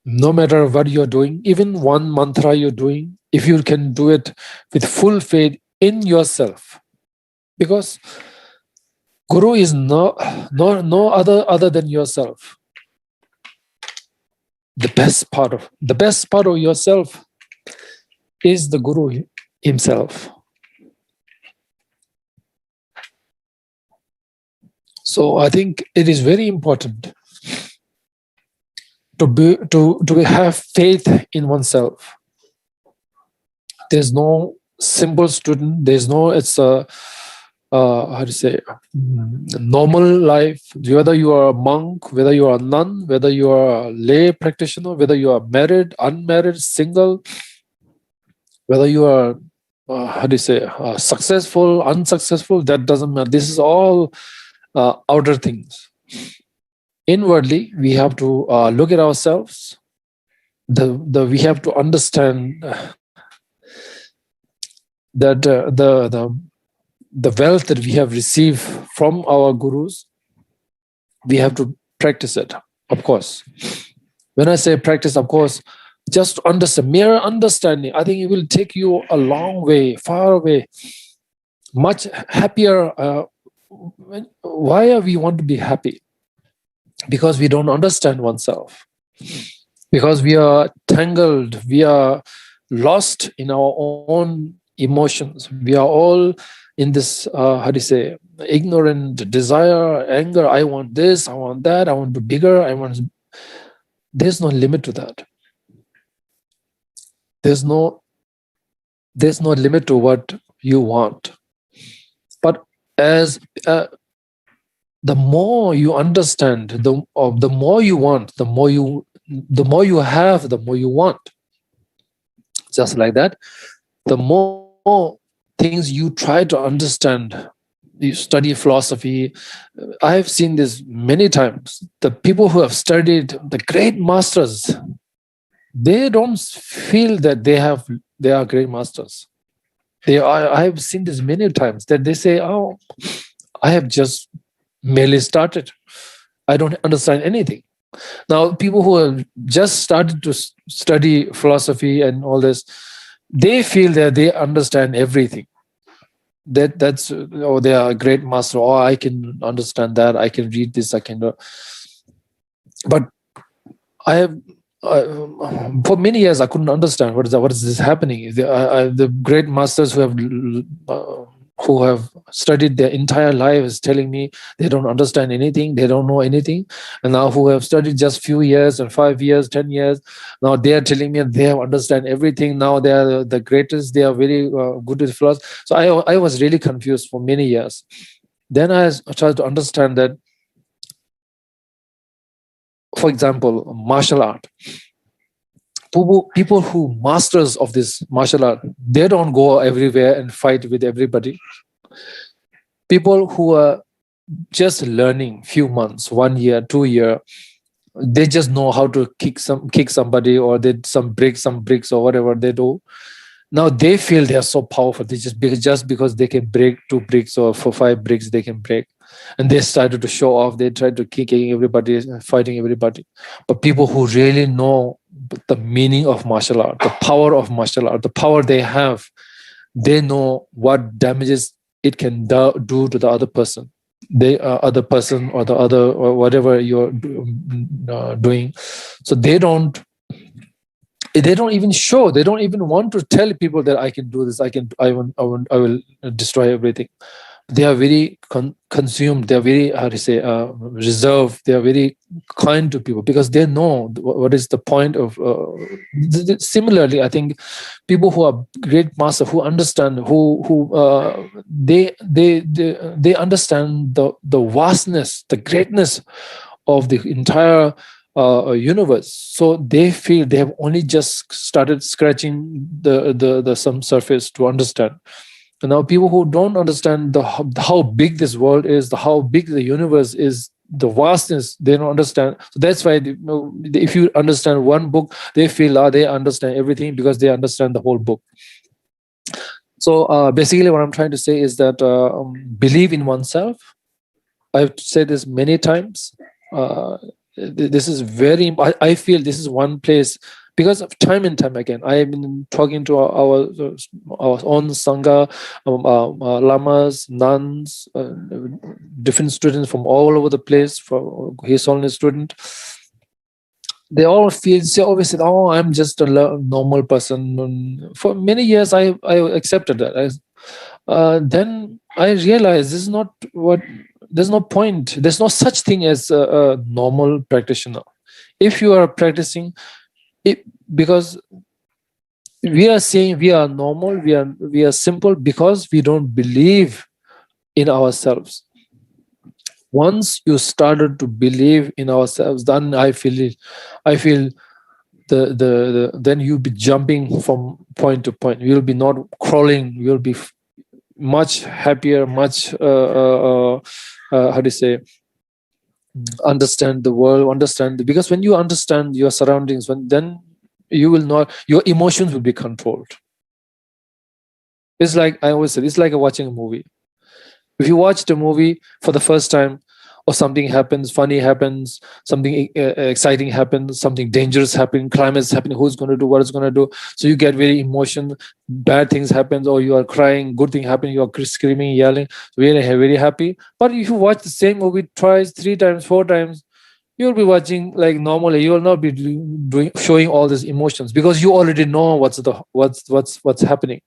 no matter what you're doing, even one mantra you're doing, if you can do it with full faith in yourself, because Guru is no other than yourself. The best part of yourself is the Guru himself. So I think it is very important to have faith in oneself. There's no simple student. There's no, it's a normal life. Whether you are a monk, whether you are a nun, whether you are a lay practitioner, whether you are married, unmarried, single, whether you are successful, unsuccessful, that doesn't matter. This is all outer things. Inwardly, we have to look at ourselves. We have to understand that the wealth that we have received from our gurus, we have to practice it, of course. When I say practice, of course, just understand, mere understanding, I think it will take you a long way, far away, much happier. Why are we want to be happy? Because we don't understand oneself. Because we are tangled, we are lost in our own emotions. We are all in this, ignorant desire, anger. I want this, I want that, I want to be bigger, There's no limit to that. There's no limit to what you want. But as the more you understand, the more you want, the more you have, the more you want. Just like that, the more things you try to understand, you study philosophy. I have seen this many times. The people who have studied, the great masters, they don't feel that they are great masters. I have seen this many times, that they say, "Oh, I have just merely started. I don't understand anything." Now, people who have just started to study philosophy and all this, they feel that they understand everything. They are a great master. Oh, I can understand that. I can read this. I can do. But I have. For many years, I couldn't understand what is this happening. The great masters who have studied their entire lives telling me they don't understand anything, they don't know anything, and now who have studied just few years and 5 years, 10 years, now they are telling me they have understand everything. Now they are the greatest. They are very good with philosophy. So I was really confused for many years. Then I tried to understand that. For example, martial art. People who masters of this martial art, they don't go everywhere and fight with everybody. People who are just learning few months, 1 year, 2 year, they just know how to kick somebody, or they break some bricks or whatever they do. Now they feel they are so powerful. They just because they can break 2 bricks, or for 5 bricks they can break, and they started to show off. They tried to kicking everybody, fighting everybody. But people who really know the meaning of martial art, the power of martial art, the power they have, they know what damages it can do to the other person. Other person, or the other, or whatever you're doing. So they don't even show. They don't even want to tell people that I can do this. I will destroy everything. They are very consumed. They are very reserved. They are very kind to people, because they know what is the point of. Similarly, I think people who are great master, who understand, they understand the vastness, the greatness of the entire universe. So they feel they have only just started scratching the some surface to understand. And now people who don't understand how big this world is, how big the universe is, the vastness, they don't understand. So that's why if you understand one book, they feel they understand everything, because they understand the whole book. So basically what I'm trying to say is that believe in oneself. I've said this many times. This is very, I feel this is one place, because of time and time again, I have been talking to our own Sangha, lamas, nuns, different students from all over the place, for His Holiness student. They always said, "Oh, I'm just a normal person." And for many years, I accepted that. Then I realized this is not what. There's no point. There's no such thing as a normal practitioner. If you are practicing, because we are saying we are normal, we are simple, because we don't believe in ourselves. Once you started to believe in ourselves, then I feel then you'll be jumping from point to point. You'll be not crawling. You'll be much happier, much understand the world, because when you understand your surroundings, then you will not, your emotions will be controlled. It's like I always say, it's like watching a movie. If you watch the movie for the first time, or something happens, funny happens, something exciting happens, something dangerous happens, climax happening, who's going to do what is going to do. So you get very emotional, bad things happen, or you are crying, good thing happen, you are screaming, yelling, very, very happy. But if you watch the same movie twice, 3 times, 4 times, you'll be watching like normally. You will not be showing all these emotions because you already know what's happening.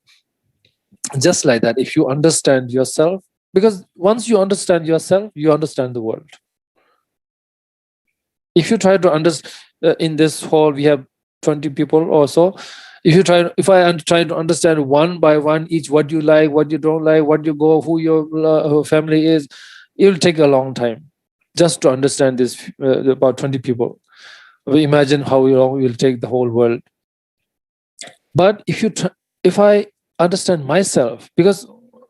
Just like that, if you understand yourself, because once you understand yourself, you understand the world. If you try to understand, in this hall we have 20 people or so. If I try to understand one by one each, what you like, what you don't like, what you go, who your family is, it will take a long time just to understand this about 20 people. Imagine how long it will take the whole world. But if I understand myself, because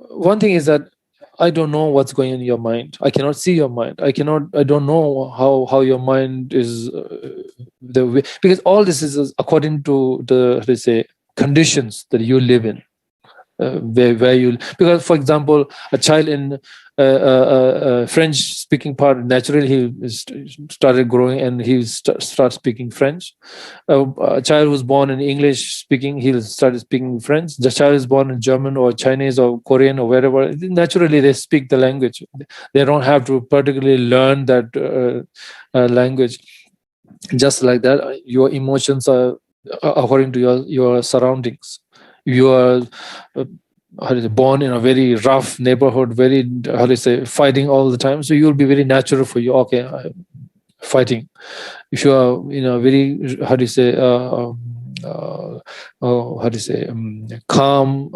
one thing is that I don't know what's going on in your mind. I cannot see your mind. I don't know how your mind is the way, because all this is according to the, let's say, conditions that you live in. Where you, because for example, a child in French speaking part, naturally he started growing and he start speaking French. A child who's born in English speaking, he'll start speaking French. The child is born in German or Chinese or Korean or wherever, naturally they speak the language. They don't have to particularly learn that language. Just like that, your emotions are according to your surroundings. You are born in a very rough neighborhood, very fighting all the time, so you'll be very natural for you. Okay, fighting. If you are very calm,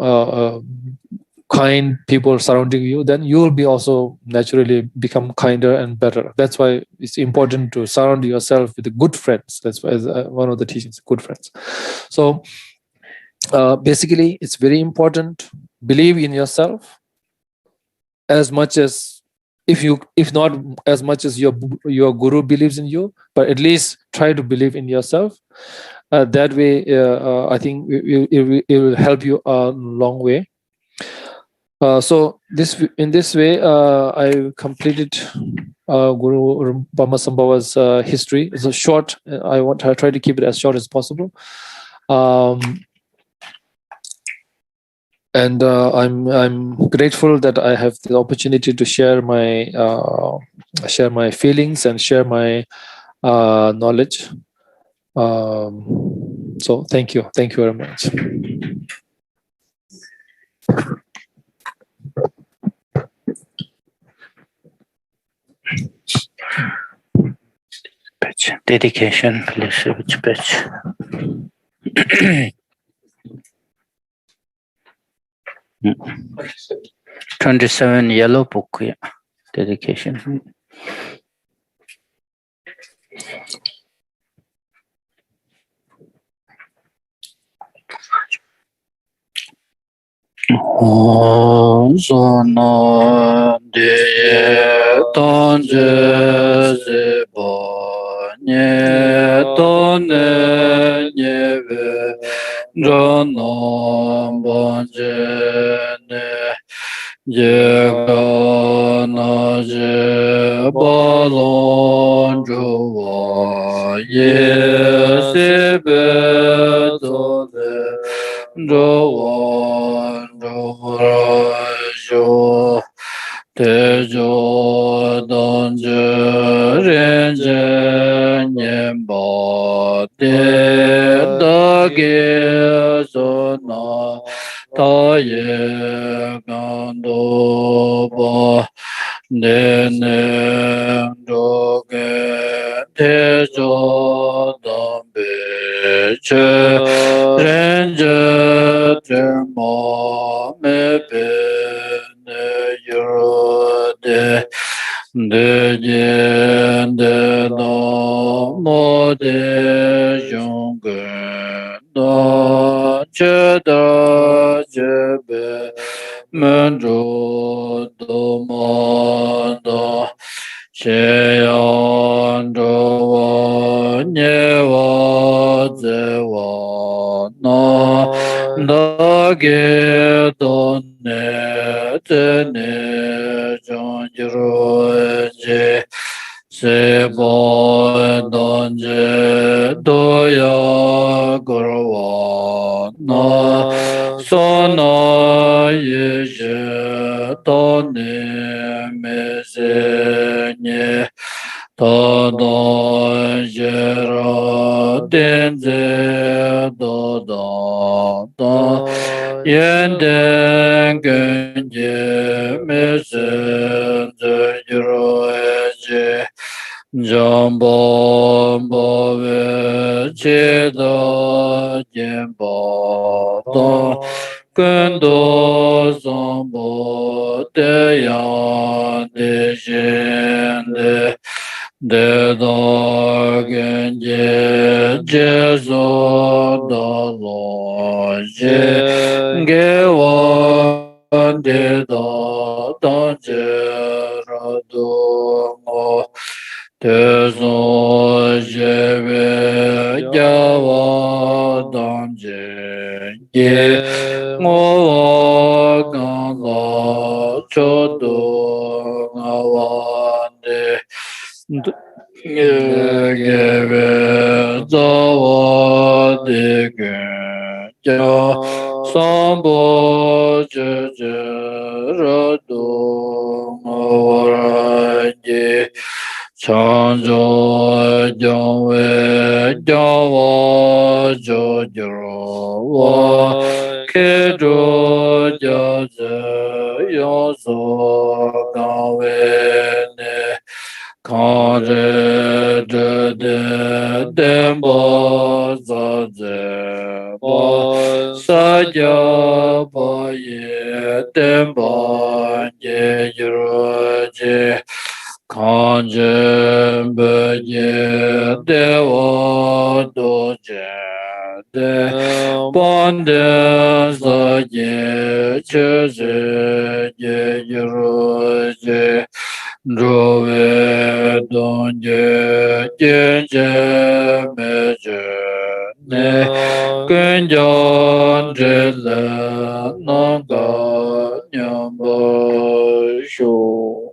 kind people surrounding you, then you will be also naturally become kinder and better. That's why it's important to surround yourself with good friends. That's why one of the teachings, good friends. So basically, it's very important. Believe in yourself as much as, if not as much as your guru believes in you, but at least try to believe in yourself. That way, I think it will help you a long way. So in this way, I completed Guru Pamasambhava's history. It's a short. I try to keep it as short as possible. And I'm grateful that I have the opportunity to share my feelings and share my knowledge. So thank you very much. Dedication, please. Which page? 27 yellow book, yeah. Dedication. Zona de tonje zebo nye tonne nyeve jono bonje ne jega na je balon jowa ye sebe zode jowa jo tejo donje renje nyemba de dage zona taye gando ba nene doge tejo dambe che renje termo me bene yurde de de no mo de yonge no che da je be menjo do mo do che yon do wa nye wa ze wa no Dāgī dōne tēne chōngjirō jī sēbō dōnjī dōyā gurvā nā sōnā yīshī dōne mēsēnyē Tādā jirā dēnzē dōdā dā yendēn gēnjē mēsēnzē jirā ejē jambā bāvē chēdā jēmbā dā gēndō sāmbā dēyā dēshēndē Deda genje jeso dalo je gewa deda danje radongo teso jeve jawa danje ge ngowa ganga chodo ngawande Geve zawa dege ja sambo jeje rado ngawaraje chanjo jangwe jawa jojro wa kejo jaze yoso gawe ne Kare de dembo zaze ba Sakya ye dembo ye yuroje Kanje ye dewa doje de Bande zaye cheze ye yuroje Drove donje jenje meje ne kunjan jele nanga nyamba sho.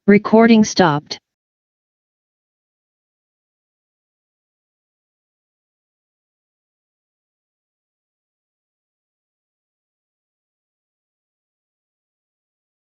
Recording stopped.